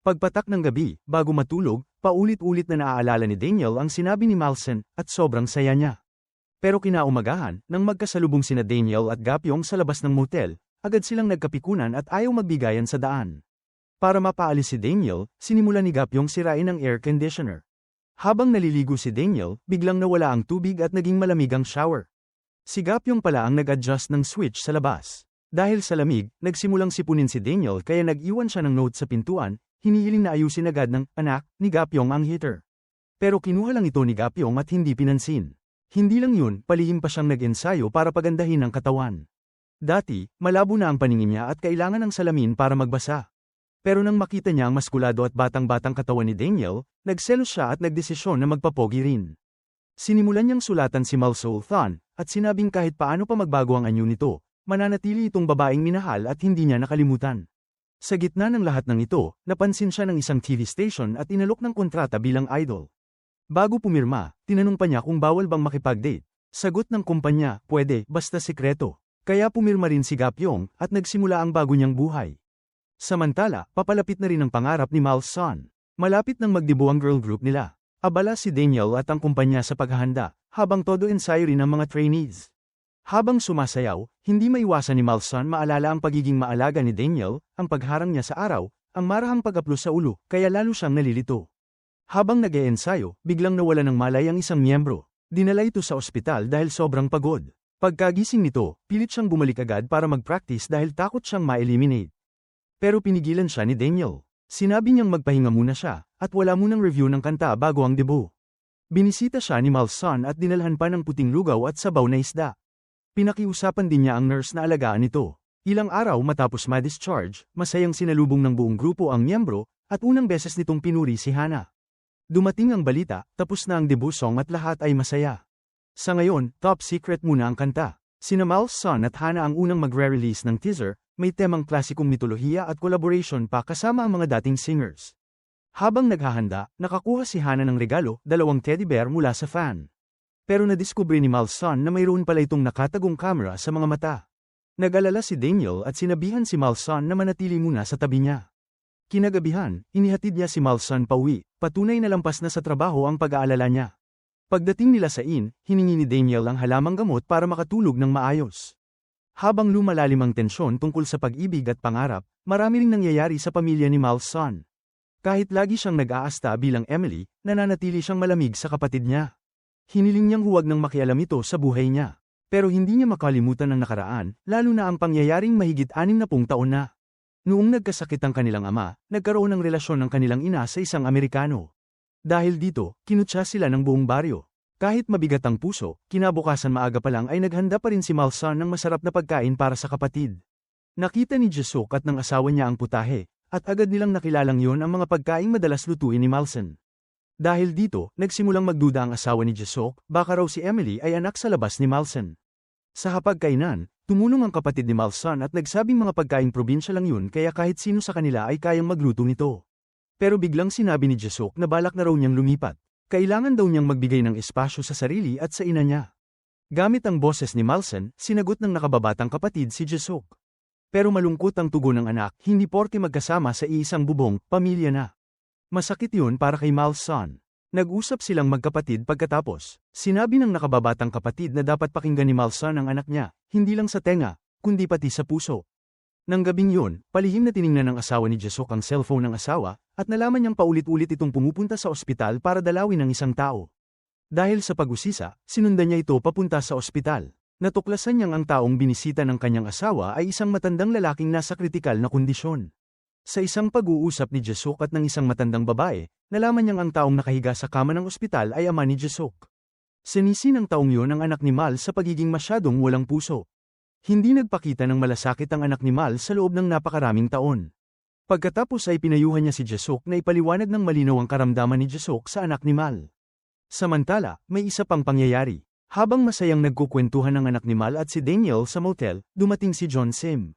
Pagpatak ng gabi, bago matulog, paulit-ulit na naaalala ni Daniel ang sinabi ni Malson, at sobrang saya niya. Pero kinaumagahan, nang magkasalubong sina Daniel at Gapyong sa labas ng motel, agad silang nagkapikunan at ayaw magbigayan sa daan. Para mapaalis si Daniel, sinimula ni Gapyong sirain ang air conditioner. Habang naliligo si Daniel, biglang nawala ang tubig at naging malamig ang shower. Si Gapyong pala ang nag-adjust ng switch sa labas. Dahil sa lamig, nagsimulang sipunin si Daniel kaya nag-iwan siya ng note sa pintuan, hinihiling na ayusin agad ng anak ni Gapyong ang heater. Pero kinuha lang ito ni Gapyong at hindi pinansin. Hindi lang yun, palihim pa siyang nag-ensayo para pagandahin ang katawan. Dati, malabo na ang paningin niya at kailangan ng salamin para magbasa. Pero nang makita niya ang maskulado at batang-batang katawan ni Daniel, nagselos siya at nagdesisyon na magpapogi rin. Sinimulan niyang sulatan si Malsoul Thon, at sinabing kahit paano pa magbago ang anyo nito, mananatili itong babaeng minahal at hindi niya nakalimutan. Sa gitna ng lahat ng ito, napansin siya ng isang TV station at inalok ng kontrata bilang idol. Bago pumirma, tinanong pa niya kung bawal bang makipag-date. Sagot ng kumpanya, pwede, basta sikreto. Kaya pumirma rin si Gapyong at nagsimula ang bago niyang buhay. Samantala, papalapit na rin ang pangarap ni Malson. Malapit nang magdebu ang girl group nila. Abala si Daniel at ang kumpanya sa paghahanda, habang todo ensayo rin ang mga trainees. Habang sumasayaw, hindi maiwasan ni Malson maalala ang pagiging maalaga ni Daniel, ang pagharang niya sa araw, ang marahang pag-aplos sa ulo, kaya lalo siyang nalilito. Habang nag-eensayo, biglang nawala ng malay ang isang miyembro. Dinala ito sa ospital dahil sobrang pagod. Pagkagising nito, pilit siyang bumalik agad para mag-practice dahil takot siyang ma-eliminate. Pero pinigilan siya ni Daniel. Sinabi niyang magpahinga muna siya, at wala munang review ng kanta bago ang debut. Binisita siya ni Malson at dinalhan pa ng puting lugaw at sabaw na isda. Pinakiusapan din niya ang nurse na alagaan ito. Ilang araw matapos ma-discharge, masayang sinalubong ng buong grupo ang miyembro, at unang beses nitong pinuri si Hana. Dumating ang balita, tapos na ang debut song at lahat ay masaya. Sa ngayon, top secret muna ang kanta. Sina Malson at Hana ang unang magre-release ng teaser, may temang klasikong mitolohiya at collaboration pa kasama ang mga dating singers. Habang naghahanda, nakakuha si Hana ng regalo, 2 teddy bear mula sa fan. Pero nadiskubre ni Malson na mayroon pala itong nakatagong camera sa mga mata. Nag-alala si Daniel at sinabihan si Malson na manatili muna sa tabi niya. Kinagabihan, inihatid niya si Malson pauwi, patunay na lampas na sa trabaho ang pag-aalala niya. Pagdating nila sa inn, hiningi ni Daniel ang halamang gamot para makatulog ng maayos. Habang lumalalim ang tensyon tungkol sa pag-ibig at pangarap, marami ring nangyayari sa pamilya ni Malson. Kahit lagi siyang nag-aasta bilang Emily, nananatili siyang malamig sa kapatid niya. Hiniling niyang huwag nang makialam ito sa buhay niya. Pero hindi niya makalimutan ang nakaraan, lalo na ang pangyayaring mahigit 60 taon na. Noong nagkasakit ang kanilang ama, nagkaroon ng relasyon ng kanilang ina sa isang Amerikano. Dahil dito, kinutsa sila ng buong baryo. Kahit mabigat ang puso, kinabukasan maaga pa lang ay naghanda pa rin si Malson ng masarap na pagkain para sa kapatid. Nakita ni Jisuk at ng asawa niya ang putahe, at agad nilang nakilalang yon ang mga pagkaing madalas lutuin ni Malson. Dahil dito, nagsimulang magduda ang asawa ni Jisuk, baka raw si Emily ay anak sa labas ni Malson. Sa hapagkainan, tumulong ang kapatid ni Malson at nagsabing mga pagkaing probinsya lang yun kaya kahit sino sa kanila ay kayang magluto nito. Pero biglang sinabi ni Jisuk na balak na raw niyang lumipat. Kailangan daw niyang magbigay ng espasyo sa sarili at sa ina niya. Gamit ang boses ni Malson, sinagot ng nakababatang kapatid si Jisuk. Pero malungkot ang tugon ng anak, hindi porke magkasama sa iisang bubong, pamilya na. Masakit yun para kay Malson. Nag-usap silang magkapatid pagkatapos. Sinabi ng nakababatang kapatid na dapat pakinggan ni Malson ang anak niya, hindi lang sa tenga, kundi pati sa puso. Nang gabing yun, palihim na tiningnan ng asawa ni Jisuk ang cellphone ng asawa, at nalaman niyang paulit-ulit itong pumupunta sa ospital para dalawin ang isang tao. Dahil sa pag-usisa, sinundan niya ito papunta sa ospital. Natuklasan niyang ang taong binisita ng kanyang asawa ay isang matandang lalaking nasa kritikal na kondisyon. Sa isang pag-uusap ni Jisuk at ng isang matandang babae, nalaman niyang ang taong nakahiga sa kama ng ospital ay ama ni Jisuk. Sinisi ng taong yun ang anak ni Mal sa pagiging masyadong walang puso. Hindi nagpakita ng malasakit ang anak ni Mal sa loob ng napakaraming taon. Pagkatapos ay pinayuhan niya si Jisuk na ipaliwanag ng malinaw ang karamdaman ni Jisuk sa anak ni Mal. Samantala, may isa pang pangyayari. Habang masayang nagkukwentuhan ng anak ni Mal at si Daniel sa motel, dumating si John Sim.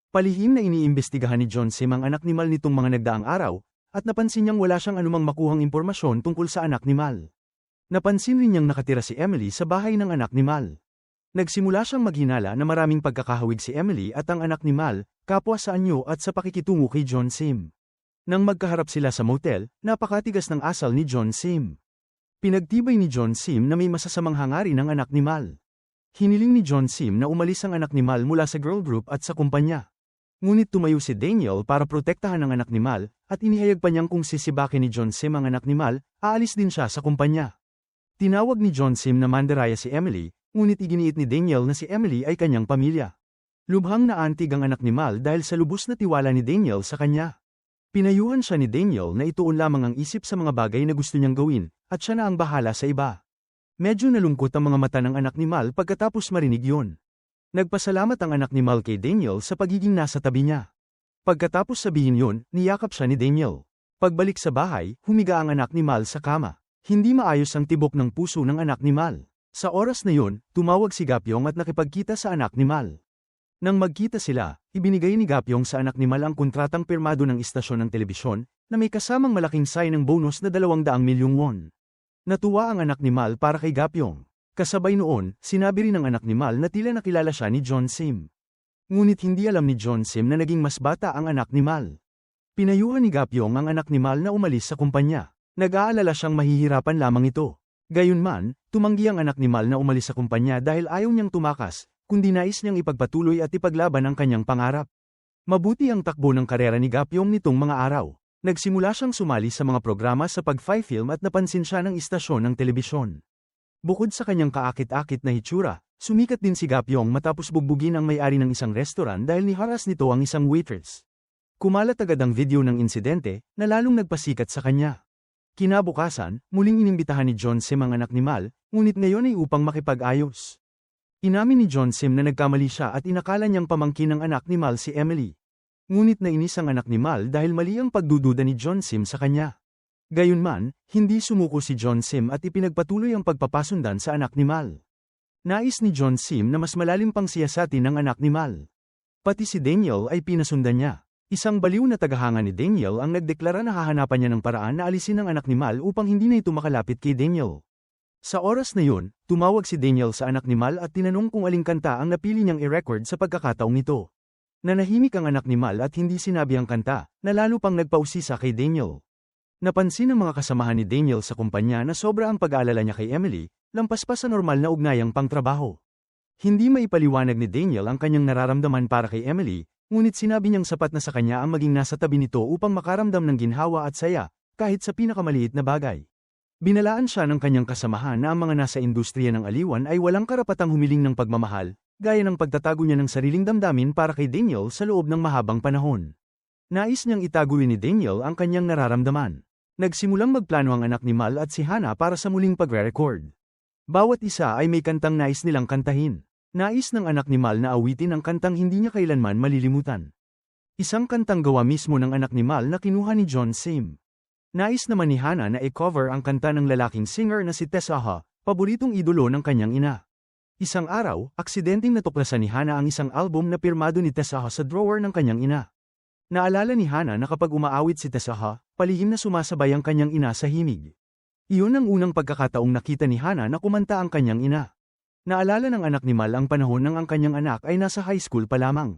Palihim na iniimbestigahan ni John Sim ang anak ni Mal nitong mga nagdaang araw, at napansin niyang wala siyang anumang makuhang impormasyon tungkol sa anak ni Mal. Napansin rin niyang nakatira si Emily sa bahay ng anak ni Mal. Nagsimula siyang maghinala na maraming pagkakahawig si Emily at ang anak ni Mal, kapwa sa anyo at sa pakikitungo kay John Sim. Nang magkaharap sila sa motel, napakatigas ng asal ni John Sim. Pinagtibay ni John Sim na may masasamang hangarin ng anak ni Mal. Hiniling ni John Sim na umalis ang anak ni Mal mula sa girl group at sa kumpanya. Ngunit tumayo si Daniel para protektahan ang anak ni Mal, at inihayag pa niyang kung sisibakin ni John Sim ang anak ni Mal, aalis din siya sa kumpanya. Tinawag ni John Sim na mandaraya si Emily, ngunit iginiit ni Daniel na si Emily ay kanyang pamilya. Lubhang naantig ang anak ni Mal dahil sa lubos na tiwala ni Daniel sa kanya. Pinayuhan siya ni Daniel na ituon lamang ang isip sa mga bagay na gusto niyang gawin, at siya na ang bahala sa iba. Medyo nalungkot ang mga mata ng anak ni Mal pagkatapos marinig yun. Nagpasalamat ang anak ni Mal kay Daniel sa pagiging nasa tabi niya. Pagkatapos sabihin yun, niyakap siya ni Daniel. Pagbalik sa bahay, humiga ang anak ni Mal sa kama. Hindi maayos ang tibok ng puso ng anak ni Mal. Sa oras na yun, tumawag si Gapyong at nakipagkita sa anak ni Mal. Nang magkita sila, ibinigay ni Gapyong sa anak ni Mal ang kontratang pirmado ng istasyon ng telebisyon, na may kasamang malaking sign ng bonus na 200 milyong won. Natuwa ang anak ni Mal para kay Gapyong. Kasabay noon, sinabi rin ng anak ni Mal na tila nakilala siya ni John Sim. Ngunit hindi alam ni John Sim na naging mas bata ang anak ni Mal. Pinayuhan ni Gapyong ang anak ni Mal na umalis sa kumpanya. Nag-aalala siyang mahihirapan lamang ito. Gayunman, tumanggi ang anak ni Mal na umalis sa kumpanya dahil ayaw niyang tumakas, kundi nais niyang ipagpatuloy at ipaglaban ang kanyang pangarap. Mabuti ang takbo ng karera ni Gapyong nitong mga araw. Nagsimula siyang sumali sa mga programa sa pag-fi-film at napansin siya ng istasyon ng telebisyon. Bukod sa kanyang kaakit-akit na hitsura, sumikat din si Gapyong matapos bugbugin ang may-ari ng isang restaurant dahil niharas nito ang isang waitress. Kumalat agad ang video ng insidente, na lalong nagpasikat sa kanya. Kinabukasan, muling inimbitahan ni John Sim ang anak ni Mal, ngunit ngayon ay upang makipag-ayos. Inamin ni John Sim na nagkamali siya at inakala niyang pamangkin ng anak ni Mal si Emily. Ngunit nainis ang anak ni Mal dahil mali ang pagdududa ni John Sim sa kanya. Gayunman, hindi sumuko si John Sim at ipinagpatuloy ang pagpapasundan sa anak ni Mal. Nais ni John Sim na mas malalim pang siyasatin ng anak ni Mal. Pati si Daniel ay pinasundan niya. Isang baliw na tagahanga ni Daniel ang nagdeklara na hahanapan niya ng paraan na alisin ang anak ni Mal upang hindi na ito makalapit kay Daniel. Sa oras na yun, tumawag si Daniel sa anak ni Mal at tinanong kung aling kanta ang napili niyang i-record sa pagkakataong ito. Nanahimik ang anak ni Mal at hindi sinabi ang kanta, na lalo pang nagpausisa kay Daniel. Napansin ng mga kasamahan ni Daniel sa kumpanya na sobra ang pag-aalala niya kay Emily, lampas pa sa normal na ugnayang pangtrabaho. Hindi maipaliwanag ni Daniel ang kanyang nararamdaman para kay Emily, ngunit sinabi niyang sapat na sa kanya ang maging nasa tabi nito upang makaramdam ng ginhawa at saya, kahit sa pinakamaliit na bagay. Binalaan siya ng kanyang kasamahan na ang mga nasa industriya ng aliwan ay walang karapatang humiling ng pagmamahal, gaya ng pagtatago niya ng sariling damdamin para kay Daniel sa loob ng mahabang panahon. Nais niyang itago ni Daniel ang kanyang nararamdaman. Nagsimulang magplano ang anak ni Mal at si Hana para sa muling pagre-record. Bawat isa ay may kantang nais nilang kantahin. Nais ng anak ni Mal na awitin ang kantang hindi niya kailanman malilimutan. Isang kantang gawa mismo ng anak ni Mal na kinuha ni John Sim. Nais naman ni Hana na i-cover ang kanta ng lalaking singer na si Tessa Ha, paboritong idolo ng kanyang ina. Isang araw, aksidenteng natuklasan ni Hana ang isang album na pirmado ni Tessa Ha sa drawer ng kanyang ina. Naalala ni Hana na kapag umaawit si Tessa Ha, palihim na sumasabay ang kanyang ina sa himig. Iyon ang unang pagkakataong nakita ni Hana na kumanta ang kanyang ina. Naalala ng anak ni Mal ang panahon nang ang kanyang anak ay nasa high school pa lamang.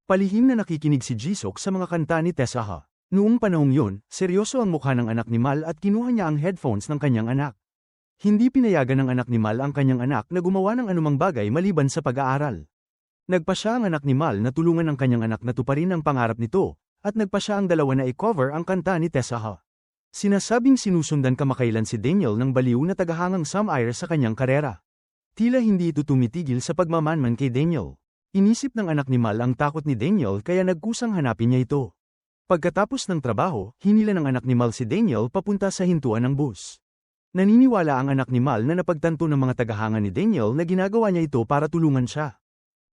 Palihim na nakikinig si Jisuk sa mga kanta ni Tessa Ha. Noong panahong yun, seryoso ang mukha ng anak ni Mal at kinuha niya ang headphones ng kanyang anak. Hindi pinayagan ng anak ni Mal ang kanyang anak na gumawa ng anumang bagay maliban sa pag-aaral. Nagpa siya ang anak ni Mal na tulungan ang kanyang anak na tuparin ang pangarap nito, at nagpa siya ang dalawa na i-cover ang kanta ni Tessa Ha. Sinasabing sinusundan kamakailan si Daniel ng baliw na tagahangang Sam-Air sa kanyang karera. Tila hindi ito tumitigil sa pagmamanman kay Daniel. Inisip ng anak ni Mal ang takot ni Daniel kaya nagkusang hanapin niya ito. Pagkatapos ng trabaho, hinila ng anak ni Mal si Daniel papunta sa hintuan ng bus. Naniniwala ang anak ni Mal na napagtanto ng mga tagahanga ni Daniel na ginagawa niya ito para tulungan siya.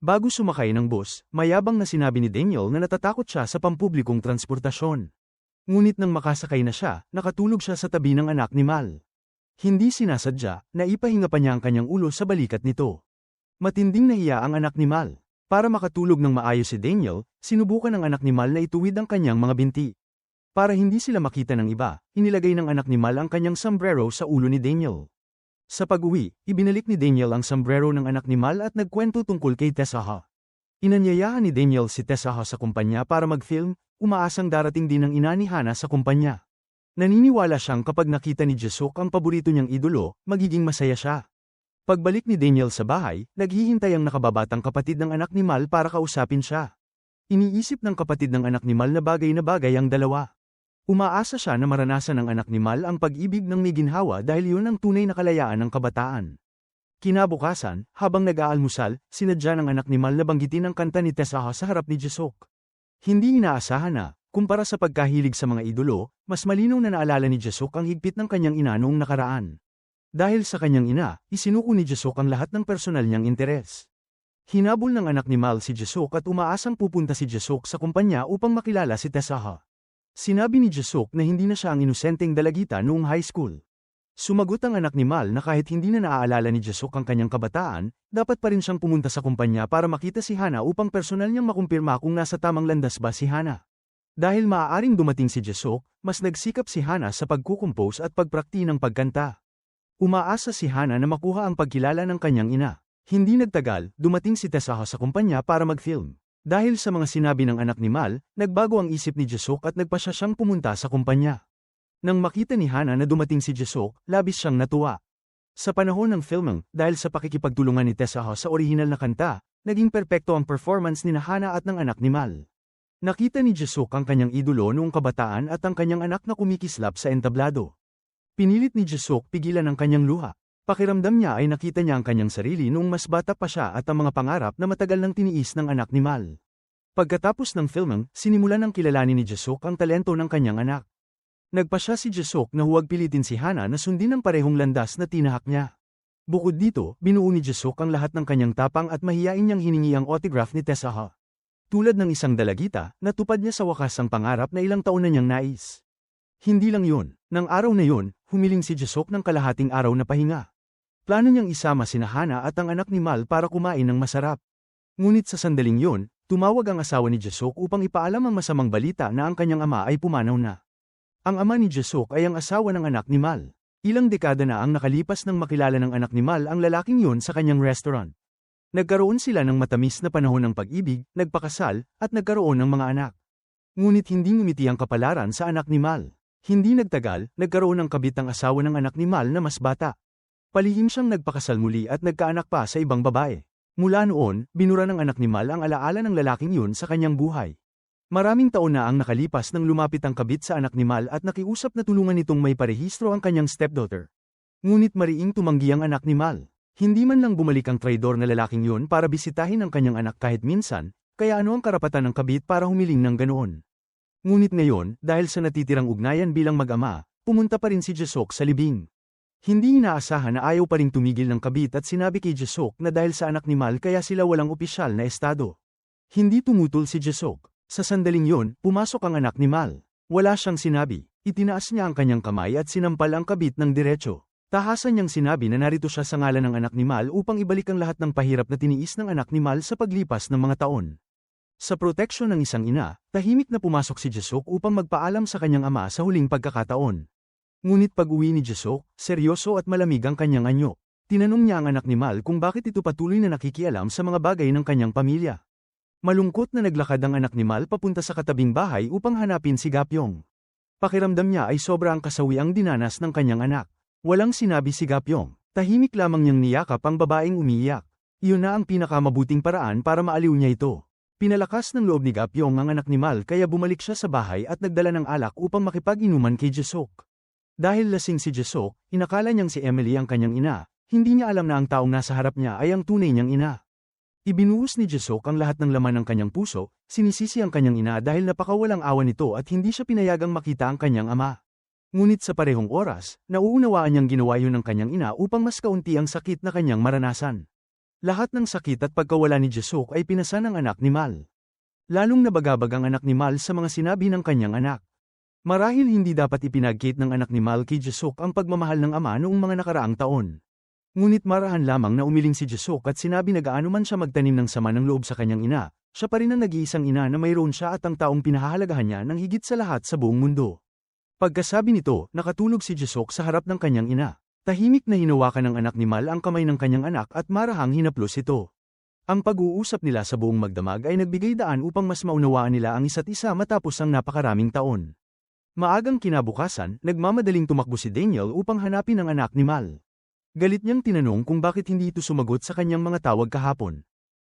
Bago sumakay ng bus, mayabang na sinabi ni Daniel na natatakot siya sa pampublikong transportasyon. Ngunit nang makasakay na siya, nakatulog siya sa tabi ng anak ni Mal. Hindi sinasadya, naipahinga pa niya ang kanyang ulo sa balikat nito. Matinding nahiya ang anak ni Mal. Para makatulog ng maayos si Daniel, sinubukan ng anak ni Mal na ituwid ang kanyang mga binti. Para hindi sila makita ng iba, inilagay ng anak ni Mal ang kanyang sombrero sa ulo ni Daniel. Sa pag-uwi, ibinalik ni Daniel ang sombrero ng anak ni Mal at nagkwento tungkol kay Tessa Ha. Inanyayahan ni Daniel si Tessa Ha sa kumpanya para mag-film, umaasang darating din ang ina ni Hana sa kumpanya. Naniniwala siyang kapag nakita ni Jisuk ang paborito niyang idolo, magiging masaya siya. Pagbalik ni Daniel sa bahay, naghihintay ang nakababatang kapatid ng anak ni Mal para kausapin siya. Iniisip ng kapatid ng anak ni Mal na bagay ang dalawa. Umaasa siya na maranasan ng anak ni Mal ang pag-ibig ng may ginhawa dahil yun ang tunay na kalayaan ng kabataan. Kinabukasan, habang nag-aalmusal, sinadya ng anak ni Mal na banggitin ang kanta ni Tessa Ha sa harap ni Jisuk. Hindi inaasahan na, kumpara sa pagkahilig sa mga idolo, mas malinaw na naalala ni Jisuk ang higpit ng kanyang ina noong nakaraan. Dahil sa kanyang ina, isinuko ni Jisuk ang lahat ng personal niyang interes. Hinabol ng anak ni Mal si Jisuk at umaasang pupunta si Jisuk sa kumpanya upang makilala si Tessa Ha. Sinabi ni Jisuk na hindi na siya ang inosenteng dalagita noong high school. Sumagot ang anak ni Mal na kahit hindi na naaalala ni Jisuk ang kanyang kabataan, dapat pa rin siyang pumunta sa kumpanya para makita si Hana upang personal niyang makumpirma kung nasa tamang landas ba si Hana. Dahil maaaring dumating si Jisuk, mas nagsikap si Hana sa pagkukumpose at pagprakti ng pagkanta. Umaasa si Hana na makuha ang pagkilala ng kanyang ina. Hindi nagtagal, dumating si Tessa Ha sa kumpanya para mag-film. Dahil sa mga sinabi ng anak ni Mal, nagbago ang isip ni Jisuk at nagpasya siyang pumunta sa kumpanya. Nang makita ni Hana na dumating si Jisuk, labis siyang natuwa. Sa panahon ng filming, dahil sa pakikipagtulungan ni Tessa Ha sa orihinal na kanta, naging perpekto ang performance ni Hana at ng anak ni Mal. Nakita ni Jisuk ang kanyang idolo noong kabataan at ang kanyang anak na kumikislap sa entablado. Pinilit ni Jisuk pigilan ang kanyang luha. Pakiramdam niya ay nakita niya ang kanyang sarili noong mas bata pa siya at ang mga pangarap na matagal nang tiniis ng anak ni Mal. Pagkatapos ng filming, sinimulan ng kilalanin ni Jisuk ang talento ng kanyang anak. Nagpasya si Jisuk na huwag pilitin si Hana na sundin ang parehong landas na tinahak niya. Bukod dito, binuo ni Jisuk ang lahat ng kanyang tapang at mahiyain niyang hiningi ang autograph ni Tessa Ha. Tulad ng isang dalagita, natupad niya sa wakas ang pangarap na ilang taon na niyang nais. Hindi lang yun, nang araw na yun, humiling si Jisuk ng kalahating araw na pahinga. Plano niyang isama sina Hana at ang anak ni Mal para kumain ng masarap. Ngunit sa sandaling yun, tumawag ang asawa ni Jisuk upang ipaalam ang masamang balita na ang kanyang ama ay pumanaw na. Ang ama ni Jisuk ay ang asawa ng anak ni Mal. Ilang dekada na ang nakalipas nang makilala ng anak ni Mal ang lalaking yun sa kanyang restaurant. Nagkaroon sila ng matamis na panahon ng pag-ibig, nagpakasal, at nagkaroon ng mga anak. Ngunit hindi ngumiti ang kapalaran sa anak ni Mal. Hindi nagtagal, nagkaroon ng kabit ang asawa ng anak ni Mal na mas bata. Palihim siyang nagpakasal muli at nagkaanak pa sa ibang babae. Mula noon, binura ng anak ni Mal ang alaala ng lalaking yun sa kanyang buhay. Maraming taon na ang nakalipas nang lumapit ang kabit sa anak ni Mal at nakiusap na tulungan nitong may parehistro ang kanyang stepdaughter. Ngunit mariing tumanggi ang anak ni Mal. Hindi man lang bumalik ang traidor na lalaking yun para bisitahin ang kanyang anak kahit minsan, kaya ano ang karapatan ng kabit para humiling ng ganoon. Ngunit ngayon, dahil sa natitirang ugnayan bilang mag-ama, pumunta pa rin si Jisuk sa libing. Hindi inaasahan na ayaw pa ring tumigil ng kabit at sinabi kay Jisuk na dahil sa anak ni Mal kaya sila walang opisyal na estado. Hindi tumutol si Jisuk. Sa sandaling yun, pumasok ang anak ni Mal. Wala siyang sinabi. Itinaas niya ang kanyang kamay at sinampal ang kabit ng diretso. Tahasan niyang sinabi na narito siya sa ngalan ng anak ni Mal upang ibalik ang lahat ng pahirap na tiniis ng anak ni Mal sa paglipas ng mga taon. Sa proteksyon ng isang ina, tahimik na pumasok si Jisuk upang magpaalam sa kanyang ama sa huling pagkakataon. Ngunit pag-uwi ni Jisuk, seryoso at malamig ang kanyang anyo. Tinanong niya ang anak ni Mal kung bakit ito patuloy na nakikialam sa mga bagay ng kanyang pamilya. Malungkot na naglakad ang anak ni Mal papunta sa katabing bahay upang hanapin si Gapyong. Pakiramdam niya ay sobra ang kasawi ang dinanas ng kanyang anak. Walang sinabi si Gapyong. Tahimik lamang niyang niyakap ang babaeng umiiyak. Iyon na ang pinakamabuting paraan para maaliw niya ito. Pinalakas ng loob ni Gapyong ang anak ni Mal kaya bumalik siya sa bahay at nagdala ng alak upang makipag-inuman kay Jisuk. Dahil lasing si Jisuk, inakala niyang si Emily ang kanyang ina. Hindi niya alam na ang taong nasa harap niya ay ang tunay niyang ina. Ibinuhos ni Jisuk ang lahat ng laman ng kanyang puso, sinisisi ang kanyang ina dahil napakawalang awa nito at hindi siya pinayagang makita ang kanyang ama. Ngunit sa parehong oras, nauunawaan niyang ginawa yun ng kanyang ina upang mas kaunti ang sakit na kanyang maranasan. Lahat ng sakit at pagkawala ni Jisuk ay pinasa ng anak ni Mal. Lalong nabagabag ang anak ni Mal sa mga sinabi ng kanyang anak. Marahil hindi dapat ipinagkait ng anak ni Mal kay Jisuk ang pagmamahal ng ama noong mga nakaraang taon. Ngunit marahan lamang na umiling si Jisuk at sinabi na gaano man siya magtanim ng sama ng loob sa kanyang ina, siya pa rin ang nag-iisang ina na mayroon siya at ang taong pinahahalagahan niya ng higit sa lahat sa buong mundo. Pagkasabi nito, nakatulog si Jisuk sa harap ng kanyang ina. Tahimik na hinawakan ng anak ni Mal ang kamay ng kanyang anak at marahang hinaplos ito. Ang pag-uusap nila sa buong magdamag ay nagbigay daan upang mas maunawaan nila ang isa't isa matapos ang napakaraming taon. Maagang kinabukasan, nagmamadaling tumakbo si Daniel upang hanapin ang anak ni Mal. Galit niyang tinanong kung bakit hindi ito sumagot sa kanyang mga tawag kahapon.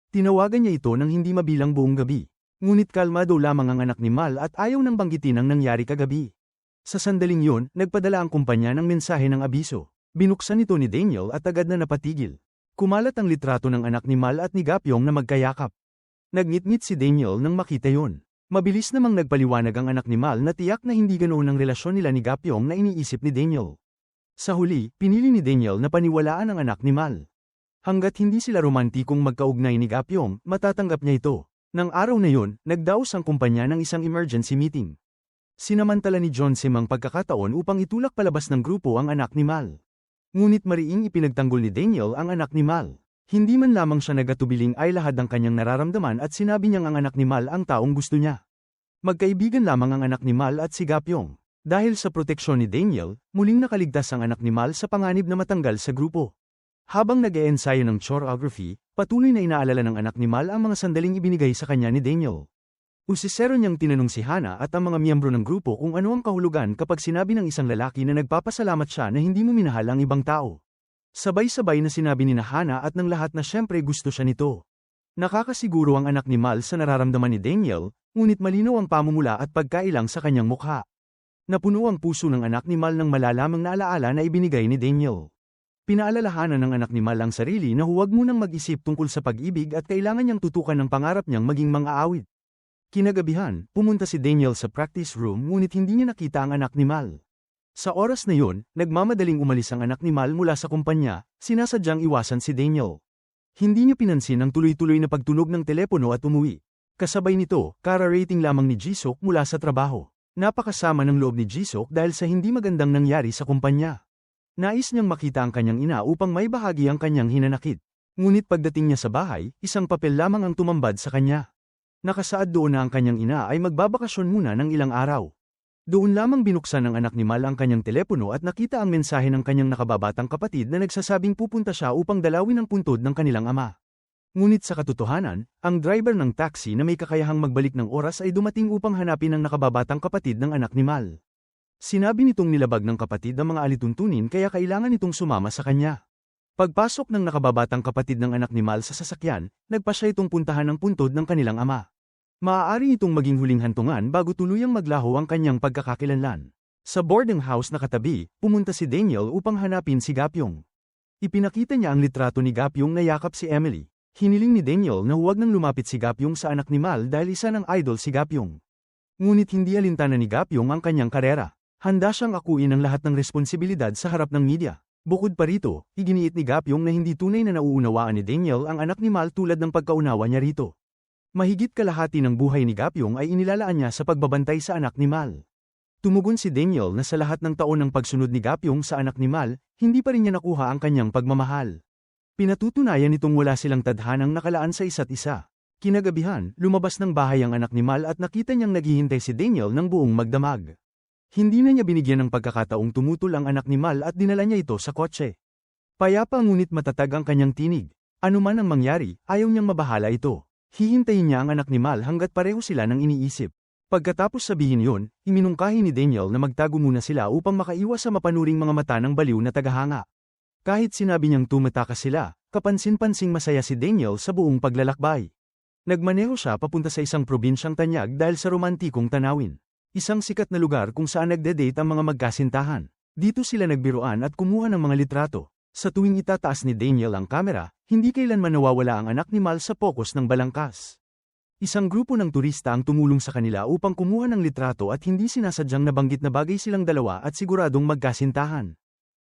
Tinawagan niya ito nang hindi mabilang buong gabi. Ngunit kalmado lamang ang anak ni Mal at ayaw nang banggitin ang nangyari kagabi. Sa sandaling yun, nagpadala ang kumpanya ng mensahe ng abiso. Binuksan ito ni Daniel at agad na napatigil. Kumalat ang litrato ng anak ni Mal at ni Gapyong na magkayakap. Nagngit-ngit si Daniel nang makita yon. Mabilis namang nagpaliwanag ang anak ni Mal na tiyak na hindi ganoon ang relasyon nila ni Gapyong na iniisip ni Daniel. Sa huli, pinili ni Daniel na paniwalaan ang anak ni Mal. Hanggat hindi sila romantikong magkaugnay ni Gapyong, matatanggap niya ito. Nang araw na yon, nagdaos ang kumpanya ng isang emergency meeting. Sinamantala ni John Sim ang pagkakataon upang itulak palabas ng grupo ang anak ni Mal. Ngunit mariing ipinagtanggol ni Daniel ang anak ni Mal. Hindi man lamang siya nagatubiling ay lahad ng kanyang nararamdaman at sinabi niyang ang anak ni Mal ang taong gusto niya. Magkaibigan lamang ang anak ni Mal at si Gapyong. Dahil sa proteksyon ni Daniel, muling nakaligtas ang anak ni Mal sa panganib na matanggal sa grupo. Habang nag-e-ensayo ng choreography, patuloy na inaalala ng anak ni Mal ang mga sandaling ibinigay sa kanya ni Daniel. Usisero niyang tinanong si Hana at ang mga miyembro ng grupo kung ano ang kahulugan kapag sinabi ng isang lalaki na nagpapasalamat siya na hindi mo minahal ang ibang tao. Sabay-sabay na sinabi ni Hana at ng lahat na siyempre gusto siya nito. Nakakasiguro ang anak ni Mal sa nararamdaman ni Daniel, ngunit malinaw ang pamumula at pagkailang sa kanyang mukha. Napuno ang puso ng anak ni Mal ng malalamang na alaala na ibinigay ni Daniel. Pinaalalahanan ng anak ni Mal ang sarili na huwag munang mag-isip tungkol sa pag-ibig at kailangan niyang tutukan ng pangarap niyang maging mang-aawit. Kinagabihan, pumunta si Daniel sa practice room ngunit hindi niya nakita ang anak ni Mal. Sa oras na yun, nagmamadaling umalis ang anak ni Mal mula sa kumpanya, sinasadyang iwasan si Daniel. Hindi niya pinansin ang tuloy-tuloy na pagtunog ng telepono at umuwi. Kasabay nito, kara-rating lamang ni Jisuk mula sa trabaho. Napakasama ng loob ni Jisuk dahil sa hindi magandang nangyari sa kumpanya. Nais niyang makita ang kanyang ina upang may bahagi ang kanyang hinanakit. Ngunit pagdating niya sa bahay, isang papel lamang ang tumambad sa kanya. Nakasaad doon na ang kanyang ina ay magbabakasyon muna ng ilang araw. Doon lamang binuksan ng anak ni Mal ang kanyang telepono at nakita ang mensahe ng kanyang nakababatang kapatid na nagsasabing pupunta siya upang dalawin ang puntod ng kanilang ama. Ngunit sa katotohanan, ang driver ng taxi na may kakayahang magbalik ng oras ay dumating upang hanapin ang nakababatang kapatid ng anak ni Mal. Sinabi nitong nilabag ng kapatid ang mga alituntunin kaya kailangan nitong sumama sa kanya. Pagpasok ng nakababatang kapatid ng anak ni Mal sa sasakyan, nagpa siya itong puntahan ng puntod ng kanilang ama. Maaari itong maging huling hantungan bago tuluyang maglaho ang kanyang pagkakakilanlan. Sa boarding house na katabi, pumunta si Daniel upang hanapin si Gapyong. Ipinakita niya ang litrato ni Gapyong na yakap si Emily. Hiniling ni Daniel na huwag nang lumapit si Gapyong sa anak ni Mal dahil isa ng idol si Gapyong. Ngunit hindi alintana ni Gapyong ang kanyang karera. Handa siyang akuin ang lahat ng responsibilidad sa harap ng media. Bukod pa rito, iginiit ni Gapyong na hindi tunay na nauunawaan ni Daniel ang anak ni Mal tulad ng pagkaunawa niya rito. Mahigit kalahati ng buhay ni Gapyong ay inilalaan niya sa pagbabantay sa anak ni Mal. Tumugon si Daniel na sa lahat ng taon ng pagsunod ni Gapyong sa anak ni Mal, hindi pa rin niya nakuha ang kanyang pagmamahal. Pinatutunayan nitong wala silang tadhanang nakalaan sa isa't isa. Kinagabihan, lumabas ng bahay ang anak ni Mal at nakita niyang naghihintay si Daniel ng buong magdamag. Hindi na niya binigyan ng pagkakataong tumutol ang anak ni Mal at dinala niya ito sa kotse. Payapa ngunit matatag ang kanyang tinig. Ano man ang mangyari, ayaw niyang mabahala ito. Hihintayin niya ang anak ni Mal hanggat pareho sila ng iniisip. Pagkatapos sabihin yon, iminungkahi ni Daniel na magtago muna sila upang makaiwas sa mapanuring mga mata ng baliw na tagahanga. Kahit sinabi niyang tumatakas sila, kapansin-pansing masaya si Daniel sa buong paglalakbay. Nagmaneho siya papunta sa isang probinsyang tanyag dahil sa romantikong tanawin. Isang sikat na lugar kung saan nagde-date ang mga magkasintahan. Dito sila nagbiruan at kumuha ng mga litrato. Sa tuwing itataas ni Daniel ang kamera, hindi kailanman nawawala ang anak ni Mal sa pokus ng balangkas. Isang grupo ng turista ang tumulong sa kanila upang kumuha ng litrato at hindi sinasadyang nabanggit na bagay silang dalawa at siguradong magkasintahan.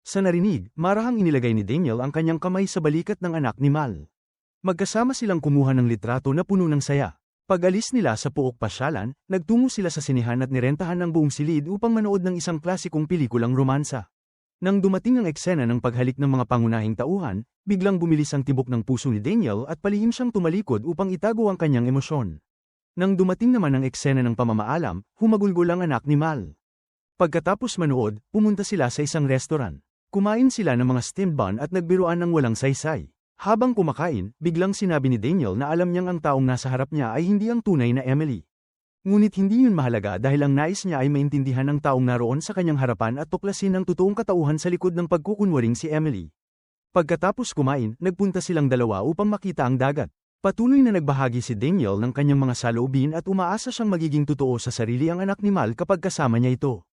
Sa narinig, marahang inilagay ni Daniel ang kanyang kamay sa balikat ng anak ni Mal. Magkasama silang kumuha ng litrato na puno ng saya. Pag-alis nila sa Puok Pasyalan, nagtungo sila sa sinihan at nirentahan ng buong silid upang manood ng isang klasikong pelikulang romansa. Nang dumating ang eksena ng paghalik ng mga pangunahing tauhan, biglang bumilis ang tibok ng puso ni Daniel at palihim siyang tumalikod upang itago ang kanyang emosyon. Nang dumating naman ang eksena ng pamamaalam, humagulgol ang anak ni Mal. Pagkatapos manood, pumunta sila sa isang restaurant. Kumain sila ng mga steamed bun at nagbiruan ng walang saysay. Habang kumakain, biglang sinabi ni Daniel na alam niyang ang taong nasa harap niya ay hindi ang tunay na Emily. Ngunit hindi yun mahalaga dahil ang nais niya ay maintindihan ng taong naroon sa kanyang harapan at tuklasin ang totoong katauhan sa likod ng pagkukunwaring si Emily. Pagkatapos kumain, nagpunta silang dalawa upang makita ang dagat. Patuloy na nagbahagi si Daniel ng kanyang mga saloobin at umaasa siyang magiging totoo sa sarili ang anak ni Mal kapag kasama niya ito.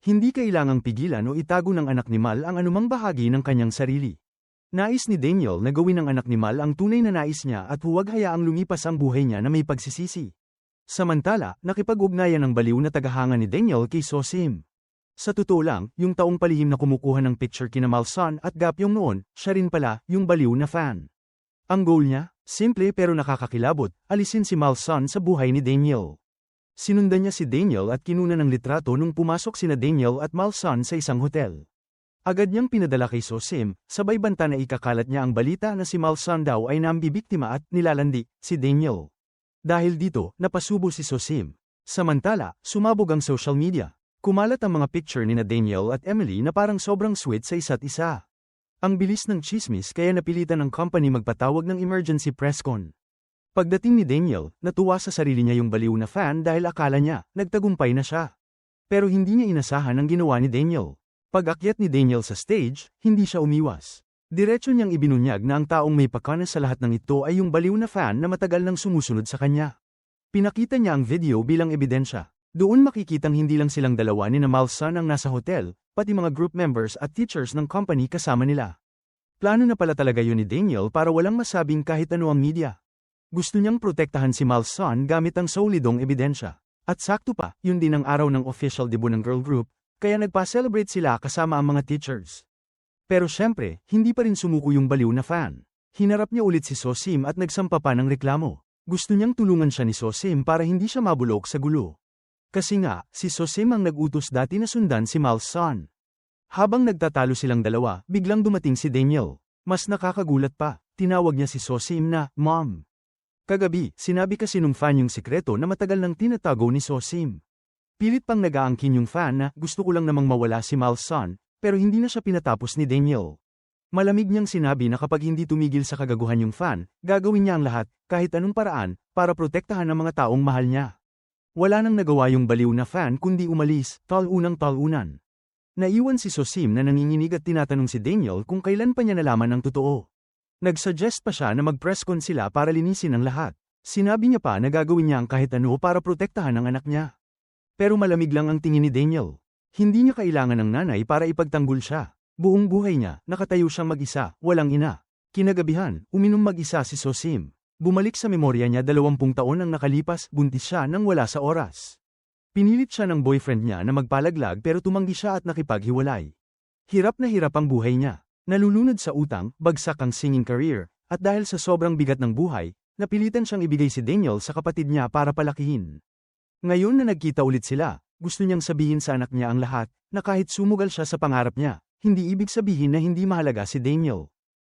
Hindi kailangang pigilan o itago ng anak ni Mal ang anumang bahagi ng kanyang sarili. Nais ni Daniel na gawin ng anak ni Mal ang tunay na nais niya at huwag hayaang lumipas ang buhay niya na may pagsisisi. Samantala, nakipag-ugnayan ang baliw na tagahanga ni Daniel kay Sosim. Sa totoo lang, yung taong palihim na kumukuha ng picture kina Malson at Gapyong noon, siya rin pala, yung baliw na fan. Ang goal niya, simple pero nakakakilabot, alisin si Malson sa buhay ni Daniel. Sinundan niya si Daniel at kinuna ng litrato nung pumasok sina Daniel at Malson sa isang hotel. Agad niyang pinadala kay Sosim, sabay banta na ikakalat niya ang balita na si Malson daw ay nambibiktima at nilalandi si Daniel. Dahil dito, napasubo si Sosim. Samantala, sumabog ang social media. Kumalat ang mga picture ni na Daniel at Emily na parang sobrang sweet sa isa't isa. Ang bilis ng chismis kaya napilitan ng company magpatawag ng emergency press con. Pagdating ni Daniel, natuwa sa sarili niya yung baliw na fan dahil akala niya, nagtagumpay na siya. Pero hindi niya inasahan ang ginawa ni Daniel. Pag-akyat ni Daniel sa stage, hindi siya umiwas. Diretso niyang ibinunyag na ang taong may pakana sa lahat ng ito ay yung baliw na fan na matagal nang sumusunod sa kanya. Pinakita niya ang video bilang ebidensya. Doon makikitang hindi lang silang dalawa ni na Malson ang nasa hotel, pati mga group members at teachers ng company kasama nila. Plano na pala talaga yun ni Daniel para walang masabing kahit ano ang media. Gusto niyang protektahan si Malson gamit ang solidong ebidensya. At sakto pa, yun din ang araw ng official debut ng girl group, kaya nagpa-celebrate sila kasama ang mga teachers. Pero syempre, hindi pa rin sumuko yung baliw na fan. Hinarap niya ulit si Sosim at nagsampa pa ng reklamo. Gusto niyang tulungan siya ni Sosim para hindi siya mabulok sa gulo. Kasi nga, si Sosim ang nag-utos dati na sundan si Malson. Habang nagtatalo silang dalawa, biglang dumating si Daniel. Mas nakakagulat pa, tinawag niya si Sosim na, Mom. Kagabi, sinabi kasi nung fan yung sikreto na matagal nang tinatago ni Sosim. Pilit pang nag-aangkin yung fan na gusto ko lang namang mawala si Malson, pero hindi na siya pinatapos ni Daniel. Malamig niyang sinabi na kapag hindi tumigil sa kagaguhan yung fan, gagawin niya ang lahat, kahit anong paraan, para protektahan ang mga taong mahal niya. Wala nang nagawa yung baliw na fan kundi umalis, tal-unang-talunan. Naiwan si Sosim na nanginginig at tinatanong si Daniel kung kailan pa niya nalaman ang totoo. Nagsuggest pa siya na mag-press con sila para linisin ang lahat. Sinabi niya pa na gagawin niya ang kahit ano para protektahan ang anak niya. Pero malamig lang ang tingin ni Daniel. Hindi niya kailangan ng nanay para ipagtanggol siya. Buong buhay niya, nakatayo siyang mag-isa, walang ina. Kinagabihan, uminom mag-isa si Sosim. Bumalik sa memorya niya 20 taon ang nakalipas, buntis siya nang wala sa oras. Pinilit siya ng boyfriend niya na magpalaglag pero tumanggi siya at nakipaghiwalay. Hirap na hirap ang buhay niya. Nalulunod sa utang, bagsak ang singing career, at dahil sa sobrang bigat ng buhay, napilitan siyang ibigay si Daniel sa kapatid niya para palakihin. Ngayon na nagkita ulit sila, gusto niyang sabihin sa anak niya ang lahat, na kahit sumugal siya sa pangarap niya, hindi ibig sabihin na hindi mahalaga si Daniel.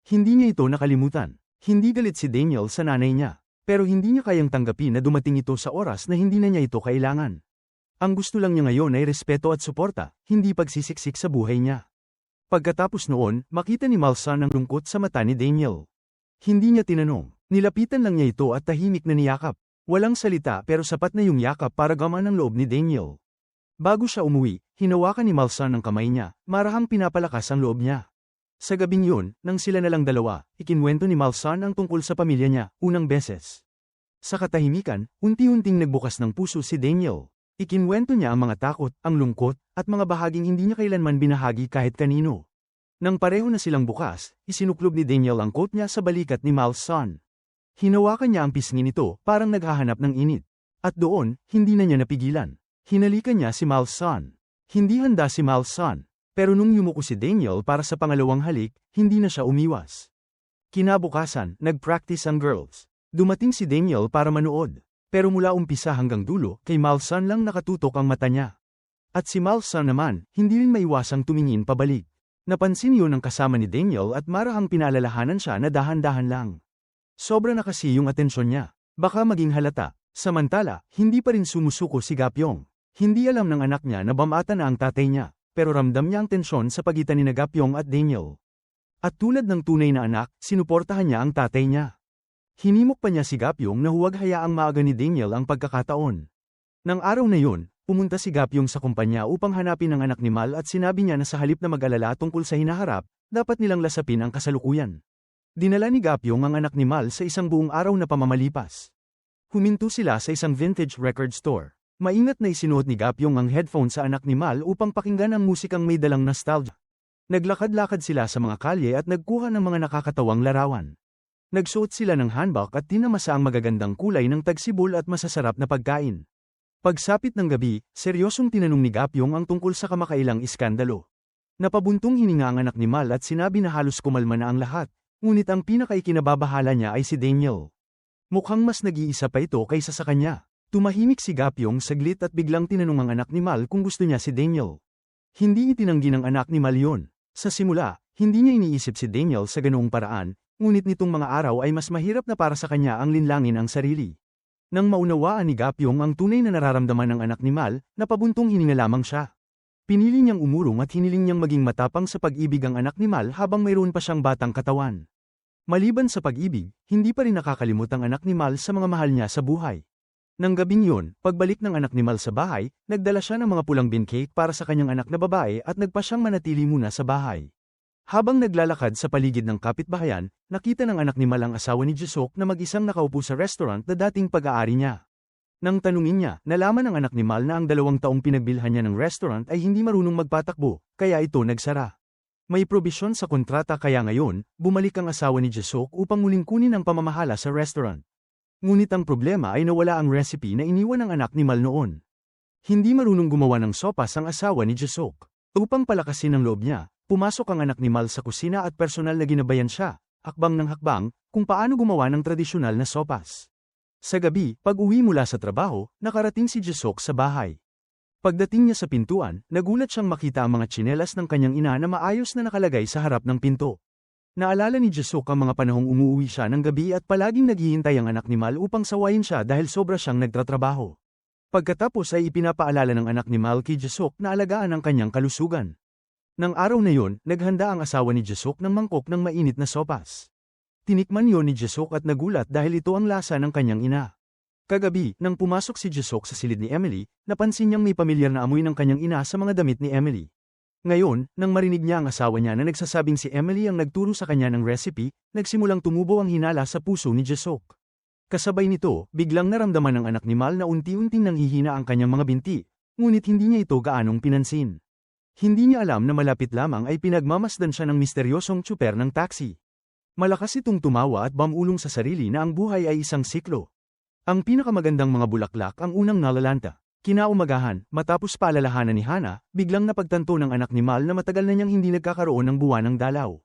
Hindi niya ito nakalimutan. Hindi galit si Daniel sa nanay niya, pero hindi niya kayang tanggapin na dumating ito sa oras na hindi na niya ito kailangan. Ang gusto lang niya ngayon ay respeto at suporta, hindi pagsisiksik sa buhay niya. Pagkatapos noon, makita ni Malson ang lungkot sa mata ni Daniel. Hindi niya tinanong, nilapitan lang niya ito at tahimik na niyakap. Walang salita pero sapat na yung yakap para gamaan ang loob ni Daniel. Bago siya umuwi, hinawakan ni Malson ang kamay niya, marahang pinapalakas ang loob niya. Sa gabing yun, nang sila na lang dalawa, ikinwento ni Malson ang tungkol sa pamilya niya, unang beses. Sa katahimikan, unti-unting nagbukas ng puso si Daniel. Ikinwento niya ang mga takot, ang lungkot, at mga bahaging hindi niya kailanman binahagi kahit kanino. Nang pareho na silang bukas, isinuklob ni Daniel ang coat niya sa balikat ni Malson. Hinawakan niya ang pisngi nito, parang naghahanap ng init. At doon, hindi na niya napigilan. Hinalikan niya si Malson. Hindi handa si Malson. Pero nung yumuko si Daniel para sa pangalawang halik, hindi na siya umiwas. Kinabukasan, nag-practice ang girls. Dumating si Daniel para manood. Pero mula umpisa hanggang dulo, kay Malson lang nakatutok ang mata niya. At si Malson naman, hindi rin maiwasang tumingin pabalik. Napansin yun ng kasama ni Daniel at marahang pinalalahanan siya na dahan-dahan lang. Sobra na kasi yung atensyon niya. Baka maging halata. Samantala, hindi pa rin sumusuko si Gapyong. Hindi alam ng anak niya na bamata na ang tatay niya, pero ramdam niya ang tensyon sa pagitan ni Gapyong at Daniel. At tulad ng tunay na anak, sinuportahan niya ang tatay niya. Hinimok pa niya si Gapyong na huwag hayaang maaga ni Daniel ang pagkakataon. Nang araw na yun, pumunta si Gapyong sa kumpanya upang hanapin ang anak ni Mal at sinabi niya na sa halip na mag-alala tungkol sa hinaharap, dapat nilang lasapin ang kasalukuyan. Dinala ni Gapyong ang anak ni Mal sa isang buong araw na pamamalipas. Huminto sila sa isang vintage record store. Maingat na isinuot ni Gapyong ang headphone sa anak ni Mal upang pakinggan ang musikang may dalang nostalgia. Naglakad-lakad sila sa mga kalye at nagkuha ng mga nakakatawang larawan. Nagsuot sila ng handbag at tinamasa ang magagandang kulay ng tagsibol at masasarap na pagkain. Pagsapit ng gabi, seryosong tinanong ni Gapyong ang tungkol sa kamakailang iskandalo. Napabuntong hininga ang anak ni Mal at sinabi na halos kumalma na ang lahat. Ngunit ang pinakaikinababahala niya ay si Daniel. Mukhang mas nag-iisa pa ito kaysa sa kanya. Tumahimik si Gapyong saglit at biglang tinanong ang anak ni Mal kung gusto niya si Daniel. Hindi itinanggi ng anak ni Mal yun. Sa simula, hindi niya iniisip si Daniel sa ganoong paraan, ngunit nitong mga araw ay mas mahirap na para sa kanya ang linlangin ang sarili. Nang maunawaan ni Gapyong ang tunay na nararamdaman ng anak ni Mal, napabuntong hininga lamang siya. Pinili niyang umurong at hiniling niyang maging matapang sa pag-ibig ang anak ni Mal habang mayroon pa siyang batang katawan. Maliban sa pag-ibig, hindi pa rin nakakalimot ang anak ni Mal sa mga mahal niya sa buhay. Nang gabing yun, pagbalik ng anak ni Mal sa bahay, nagdala siya ng mga pulang bean cake para sa kanyang anak na babae at nagpa siyang manatili muna sa bahay. Habang naglalakad sa paligid ng kapitbahayan, nakita ng anak ni Mal ang asawa ni Jisok na mag-isang nakaupo sa restaurant na dating pag-aari niya. Nang tanungin niya, nalaman ng anak ni Mal na ang 2 taong pinagbilhan niya ng restaurant ay hindi marunong magpatakbo, kaya ito nagsara. May probisyon sa kontrata kaya ngayon, bumalik ang asawa ni Jisok upang muling kunin ang pamamahala sa restaurant. Ngunit ang problema ay nawala ang recipe na iniwan ng anak ni Mal noon. Hindi marunong gumawa ng sopas ang asawa ni Jisok. Upang palakasin ang loob niya, pumasok ang anak ni Mal sa kusina at personal na ginabayan siya, hakbang ng hakbang, kung paano gumawa ng tradisyonal na sopas. Sa gabi, pag-uwi mula sa trabaho, nakarating si Jisok sa bahay. Pagdating niya sa pintuan, nagulat siyang makita ang mga tsinelas ng kanyang ina na maayos na nakalagay sa harap ng pinto. Naalala ni Jisok ang mga panahong umuwi siya ng gabi at palaging naghihintay ang anak ni Mal upang sawayin siya dahil sobra siyang nagtatrabaho. Pagkatapos ay ipinapaalala ng anak ni Mal kay Jisok na alagaan ang kanyang kalusugan. Nang araw na yon, naghanda ang asawa ni Jisok ng mangkok ng mainit na sopas. Tinikman yon ni Jisok at nagulat dahil ito ang lasa ng kanyang ina. Kagabi, nang pumasok si Jisok sa silid ni Emily, napansin niyang may pamilyar na amoy ng kanyang ina sa mga damit ni Emily. Ngayon, nang marinig niya ang asawa niya na nagsasabing si Emily ang nagturo sa kanya ng recipe, nagsimulang tumubo ang hinala sa puso ni Jisok. Kasabay nito, biglang naramdaman ng anak ni Mal na unti-unting nanghihina ang kanyang mga binti, ngunit hindi niya ito gaanong pinansin. Hindi niya alam na malapit lamang ay pinagmamasdan siya ng misteryosong tsuper ng taxi. Malakas itong tumawa at bamulong sa sarili na ang buhay ay isang siklo. Ang pinakamagandang mga bulaklak ang unang nalalanta. Kinaumagahan, matapos paalalahanan ni Hana, biglang napagtanto ng anak ni Mal na matagal na niyang hindi nagkakaroon ng buwanang dalaw.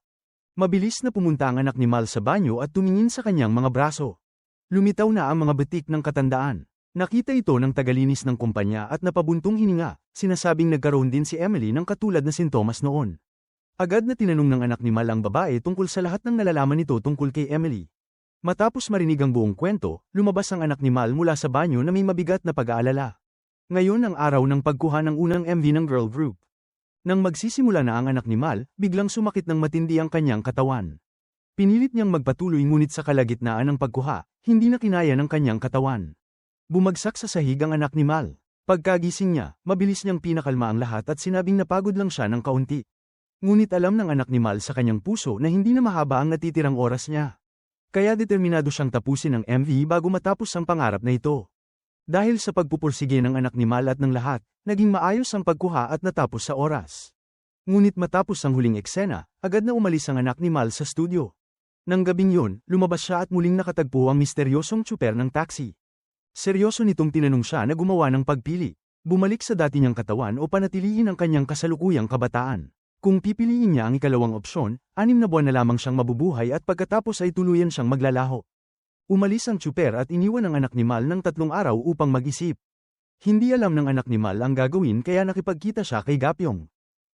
Mabilis na pumunta ang anak ni Mal sa banyo at tumingin sa kanyang mga braso. Lumitaw na ang mga batik ng katandaan. Nakita ito ng tagalinis ng kumpanya at napabuntong hininga, sinasabing nagkaroon din si Emily ng katulad na sintomas noon. Agad na tinanong ng anak ni Mal ang babae tungkol sa lahat ng nalalaman nito tungkol kay Emily. Matapos marinig ang buong kwento, lumabas ang anak ni Mal mula sa banyo na may mabigat na pag-aalala. Ngayon ang araw ng pagkuha ng unang MV ng girl group. Nang magsisimula na ang anak ni Mal, biglang sumakit ng matindi ang kanyang katawan. Pinilit niyang magpatuloy ngunit sa kalagitnaan ng pagkuha, hindi na kinaya ng kanyang katawan. Bumagsak sa sahig ang anak ni Mal. Pagkagising niya, mabilis niyang pinakalma ang lahat at sinabing napagod lang siya ng kaunti. Ngunit alam ng anak ni Mal sa kanyang puso na hindi na mahaba ang natitirang oras niya. Kaya determinado siyang tapusin ang MV bago matapos ang pangarap na ito. Dahil sa pagpupursige ng anak ni Mal at ng lahat, naging maayos ang pagkuha at natapos sa oras. Ngunit matapos ang huling eksena, agad na umalis ang anak ni Mal sa studio. Nang gabing yun, lumabas siya at muling nakatagpo ang misteryosong tsuper ng taxi. Seryoso nitong tinanong siya na gumawa ng pagpili. Bumalik sa dati niyang katawan o panatilihin ang kanyang kasalukuyang kabataan. Kung pipiliin niya ang ikalawang opsyon, 6 na buwan na lamang siyang mabubuhay at pagkatapos ay tuluyan siyang maglalaho. Umalis ang tsuper at iniwan ang anak ni Mal ng 3 araw upang mag-isip. Hindi alam ng anak ni Mal ang gagawin kaya nakipagkita siya kay Gapyong.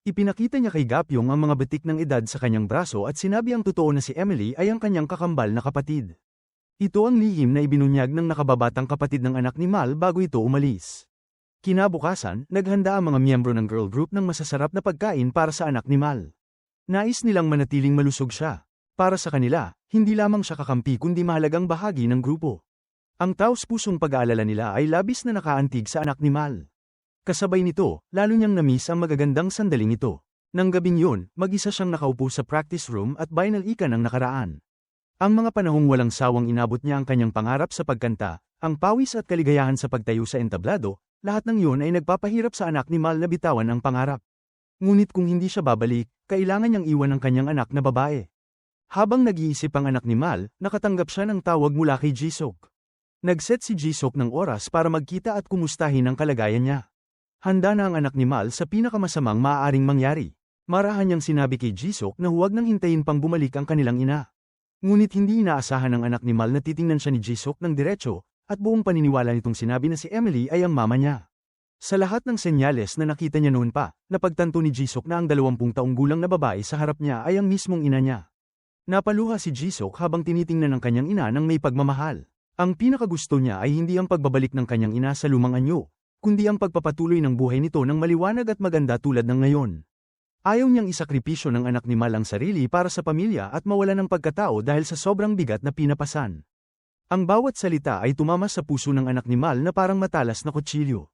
Ipinakita niya kay Gapyong ang mga batik ng edad sa kanyang braso at sinabi ang totoo na si Emily ay ang kanyang kakambal na kapatid. Ito ang lihim na ibinunyag ng nakababatang kapatid ng anak ni Mal bago ito umalis. Kinabukasan, naghanda ang mga miyembro ng girl group ng masasarap na pagkain para sa anak ni Mal. Nais nilang manatiling malusog siya. Para sa kanila, hindi lamang siya kakampi kundi mahalagang bahagi ng grupo. Ang taos-pusong pag-aalala nila ay labis na nakaantig sa anak ni Mal. Kasabay nito, lalo niyang namiss ang magagandang sandaling ito. Nang gabing yun, mag-isa siyang nakaupo sa practice room at binalikan ang nakaraan. Ang mga panahong walang sawang inabot niya ang kanyang pangarap sa pagkanta, ang pawis at kaligayahan sa pagtayo sa entablado, lahat ng yun ay nagpapahirap sa anak ni Mal na bitawan ang pangarap. Ngunit kung hindi siya babalik, kailangan niyang iwan ang kanyang anak na babae. Habang nag-iisip ang anak ni Mal, nakatanggap siya ng tawag mula kay Jisok. Nag-set si Jisok ng oras para magkita at kumustahin ang kalagayan niya. Handa na ang anak ni Mal sa pinakamasamang maaaring mangyari. Marahan niyang sinabi kay Jisok na huwag nang hintayin pang bumalik ang kanilang ina. Ngunit hindi inaasahan ng anak ni Mal na titingnan siya ni Jisok ng diretso, at buong paniniwala nitong sinabi na si Emily ay ang mama niya. Sa lahat ng senyales na nakita niya noon pa, napagtanto ni Jisok na ang 20 taong gulang na babae sa harap niya ay ang mismong ina niya. Napaluha si Jisok habang tinitingnan ng kanyang ina ng may pagmamahal. Ang pinakagusto niya ay hindi ang pagbabalik ng kanyang ina sa lumang anyo, kundi ang pagpapatuloy ng buhay nito ng maliwanag at maganda tulad ng ngayon. Ayaw niyang isakripisyo ng anak ni Mal ang sarili para sa pamilya at mawala ng pagkatao dahil sa sobrang bigat na pinapasan. Ang bawat salita ay tumama sa puso ng anak ni Mal na parang matalas na kutsilyo.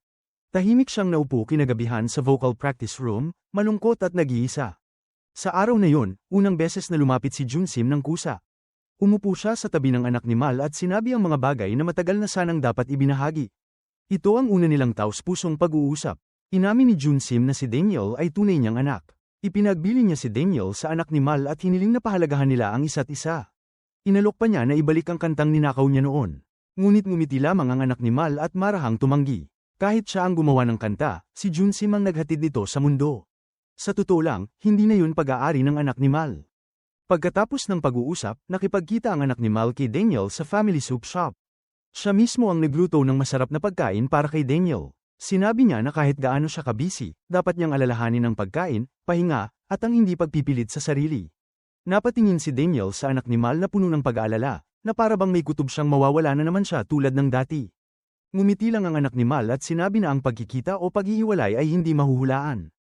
Tahimik siyang naupo kinagabihan sa vocal practice room, malungkot at nag-iisa. Sa araw na yon, unang beses na lumapit si Junsim ng kusa. Umupo siya sa tabi ng anak ni Mal at sinabi ang mga bagay na matagal na sanang dapat ibinahagi. Ito ang una nilang taos-pusong pag-uusap. Inamin ni Junsim na si Daniel ay tunay niyang anak. Ipinagbili niya si Daniel sa anak ni Mal at hiniling na pahalagahan nila ang isa't isa. Inalok pa niya na ibalik ang kantang ninakaw niya noon. Ngunit ngumiti lamang ang anak ni Mal at marahang tumanggi. Kahit siya ang gumawa ng kanta, si Junsim ang naghatid nito sa mundo. Sa totoo lang, hindi na yun pag-aari ng anak ni Mal. Pagkatapos ng pag-uusap, nakipagkita ang anak ni Mal kay Daniel sa family soup shop. Siya mismo ang nagluto ng masarap na pagkain para kay Daniel. Sinabi niya na kahit gaano siya kabisi, dapat niyang alalahanin ang pagkain, pahinga, at ang hindi pagpipilit sa sarili. Napatingin si Daniel sa anak ni Mal na puno ng pag-aalala, na para bang may kutob siyang mawawala na naman siya tulad ng dati. Ngumiti lang ang anak ni Mal at sinabi na ang pagkikita o paghihiwalay ay hindi mahuhulaan.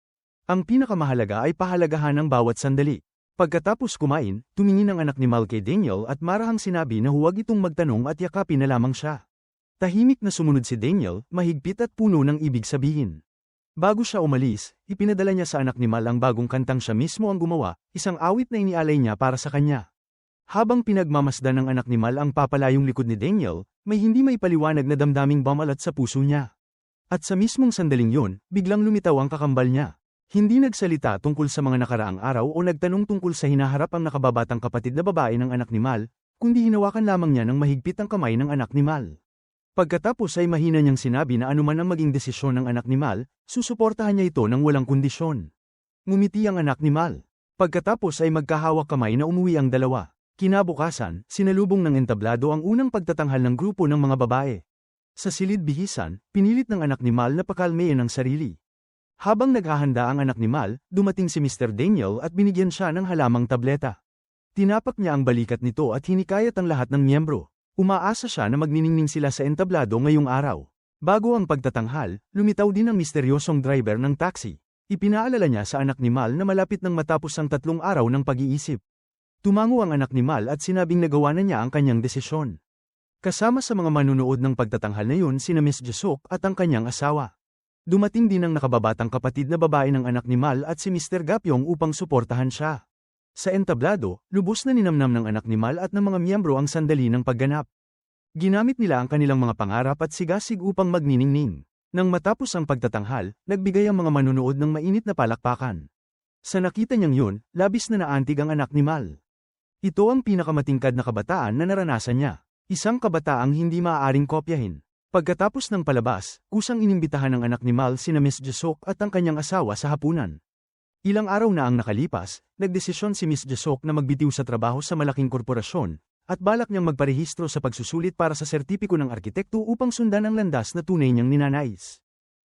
Ang pinakamahalaga ay pahalagahan ng bawat sandali. Pagkatapos kumain, tumingin ang anak ni Mal kay Daniel at marahang sinabi na huwag itong magtanong at yakapin na lamang siya. Tahimik na sumunod si Daniel, mahigpit at puno ng ibig sabihin. Bago siya umalis, ipinadala niya sa anak ni Mal ang bagong kantang siya mismo ang gumawa, isang awit na inialay niya para sa kanya. Habang pinagmamasdan ng anak ni Mal ang papalayong likod ni Daniel, may hindi maipaliwanag na damdaming bumalat sa puso niya. At sa mismong sandaling yun, biglang lumitaw ang kakambal niya. Hindi nagsalita tungkol sa mga nakaraang araw o nagtanong tungkol sa hinaharap ang nakababatang kapatid na babae ng anak ni Mal, kundi hinawakan lamang niya ng mahigpit ang kamay ng anak ni Mal. Pagkatapos ay mahina niyang sinabi na anuman ang maging desisyon ng anak ni Mal, susuportahan niya ito ng walang kondisyon. Ngumiti ang anak ni Mal. Pagkatapos ay magkahawak kamay na umuwi ang dalawa. Kinabukasan, sinalubong ng entablado ang unang pagtatanghal ng grupo ng mga babae. Sa silid-bihisan, pinilit ng anak ni Mal na pakalmein ang sarili. Habang naghahanda ang anak ni Mal, dumating si Mr. Daniel at binigyan siya ng halamang tableta. Tinapak niya ang balikat nito at hinikayat ang lahat ng miyembro. Umaasa siya na magniningning sila sa entablado ngayong araw. Bago ang pagtatanghal, lumitaw din ang misteryosong driver ng taxi. Ipinaalala niya sa anak ni Mal na malapit nang matapos ang 3 araw ng pag-iisip. Tumango ang anak ni Mal at sinabing nagawa na niya ang kanyang desisyon. Kasama sa mga manunood ng pagtatanghal na yun sina Miss Jisuk at ang kanyang asawa. Dumating din ang nakababatang kapatid na babae ng anak ni Mal at si Mr. Gapyong upang suportahan siya. Sa entablado, lubos na ninamnam ng anak ni Mal at ng mga miyembro ang sandali ng pagganap. Ginamit nila ang kanilang mga pangarap at sigasig upang magniningning. Nang matapos ang pagtatanghal, nagbigay ang mga manunood ng mainit na palakpakan. Sa nakita niyang yun, labis na naantig ang anak ni Mal. Ito ang pinakamatingkad na kabataan na naranasan niya. Isang kabataang hindi maaaring kopyahin. Pagkatapos ng palabas, kusang inimbitahan ng anak ni Mal sina Miss Jisuk at ang kanyang asawa sa hapunan. Ilang araw na ang nakalipas, nagdesisyon si Miss Jisuk na magbitiw sa trabaho sa malaking korporasyon, at balak niyang magparehistro sa pagsusulit para sa sertipiko ng arkitekto upang sundan ang landas na tunay niyang ninanais.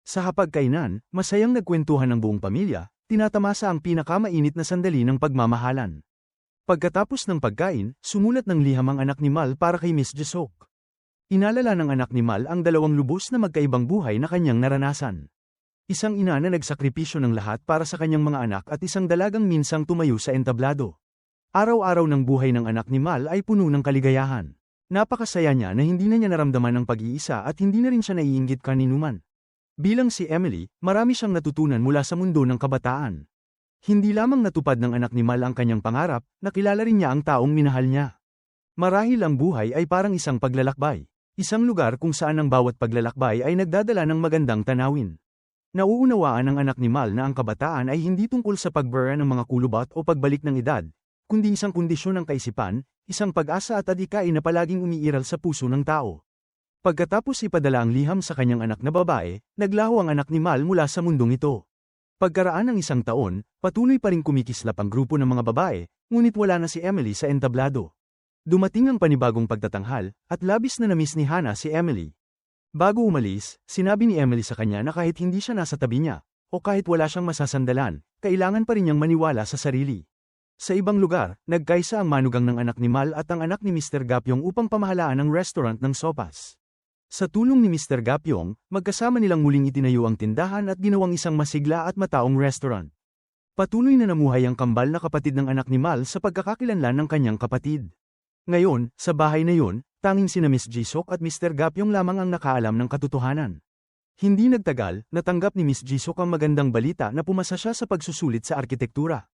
Sa hapagkainan, masayang nagkwentuhan ng buong pamilya, tinatamasa ang pinakamainit na sandali ng pagmamahalan. Pagkatapos ng pagkain, sumulat ng liham ang anak ni Mal para kay Miss Jisuk. Inalala ng anak ni Mal ang 2 lubos na magkaibang buhay na kanyang naranasan. Isang ina na nagsakripisyo ng lahat para sa kanyang mga anak at isang dalagang minsang tumayo sa entablado. Araw-araw ng buhay ng anak ni Mal ay puno ng kaligayahan. Napakasaya niya na hindi na niya naramdaman ang pag-iisa at hindi na rin siya naiinggit kaninuman. Bilang si Emily, marami siyang natutunan mula sa mundo ng kabataan. Hindi lamang natupad ng anak ni Mal ang kanyang pangarap, nakilala rin niya ang taong minahal niya. Marahil ang buhay ay parang isang paglalakbay. Isang lugar kung saan ang bawat paglalakbay ay nagdadala ng magandang tanawin. Nauunawaan ng anak ni Mal na ang kabataan ay hindi tungkol sa pagbura ng mga kulubat o pagbalik ng edad, kundi isang kondisyon ng kaisipan, isang pag-asa at adhikain na palaging umiiral sa puso ng tao. Pagkatapos ipadala ang liham sa kanyang anak na babae, naglaho ang anak ni Mal mula sa mundong ito. Pagkaraan ng 1 taon, patuloy pa rin kumikislap ang grupo ng mga babae, ngunit wala na si Emily sa entablado. Dumating ang panibagong pagtatanghal, at labis na namiss ni Hannah si Emily. Bago umalis, sinabi ni Emily sa kanya na kahit hindi siya nasa tabi niya, o kahit wala siyang masasandalan, kailangan pa rin niyang maniwala sa sarili. Sa ibang lugar, nagkaisa ang manugang ng anak ni Mal at ang anak ni Mr. Gapyong upang pamahalaan ang restaurant ng sopas. Sa tulong ni Mr. Gapyong, magkasama nilang muling itinayo ang tindahan at ginawang isang masigla at mataong restaurant. Patuloy na namuhay ang kambal na kapatid ng anak ni Mal sa pagkakakilanlan ng kanyang kapatid. Ngayon, sa bahay na yun, tanging sina Miss Jisuk at Mr. Gapyong lamang ang nakaalam ng katotohanan. Hindi nagtagal, natanggap ni Miss Jisuk ang magandang balita na pumasa siya sa pagsusulit sa arkitektura.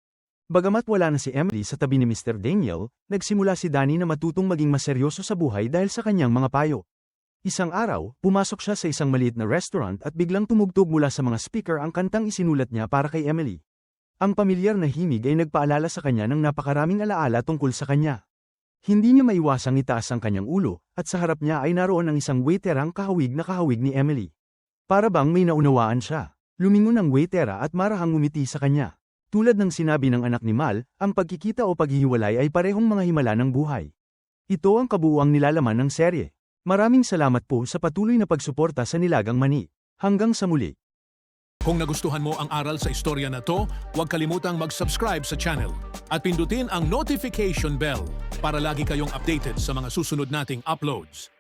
Bagamat wala na si Emily sa tabi ni Mr. Daniel, nagsimula si Danny na matutong maging maseryoso sa buhay dahil sa kanyang mga payo. Isang araw, pumasok siya sa isang maliit na restaurant at biglang tumugtog mula sa mga speaker ang kantang isinulat niya para kay Emily. Ang pamilyar na himig ay nagpaalala sa kanya ng napakaraming alaala tungkol sa kanya. Hindi niya maiwasang itaas ang kanyang ulo, at sa harap niya ay naroon ang isang waiterang kahawig na kahawig ni Emily. Para bang may naunawaan siya. Lumingon ang waitera at marahang ngumiti sa kanya. Tulad ng sinabi ng anak ni Mal, ang pagkikita o paghihiwalay ay parehong mga himala ng buhay. Ito ang kabuuang nilalaman ng serye. Maraming salamat po sa patuloy na pagsuporta sa Nilagang Mani. Hanggang sa muli. Kung nagustuhan mo ang aral sa istorya na to, huwag kalimutang mag-subscribe sa channel at pindutin ang notification bell para lagi kayong updated sa mga susunod nating uploads.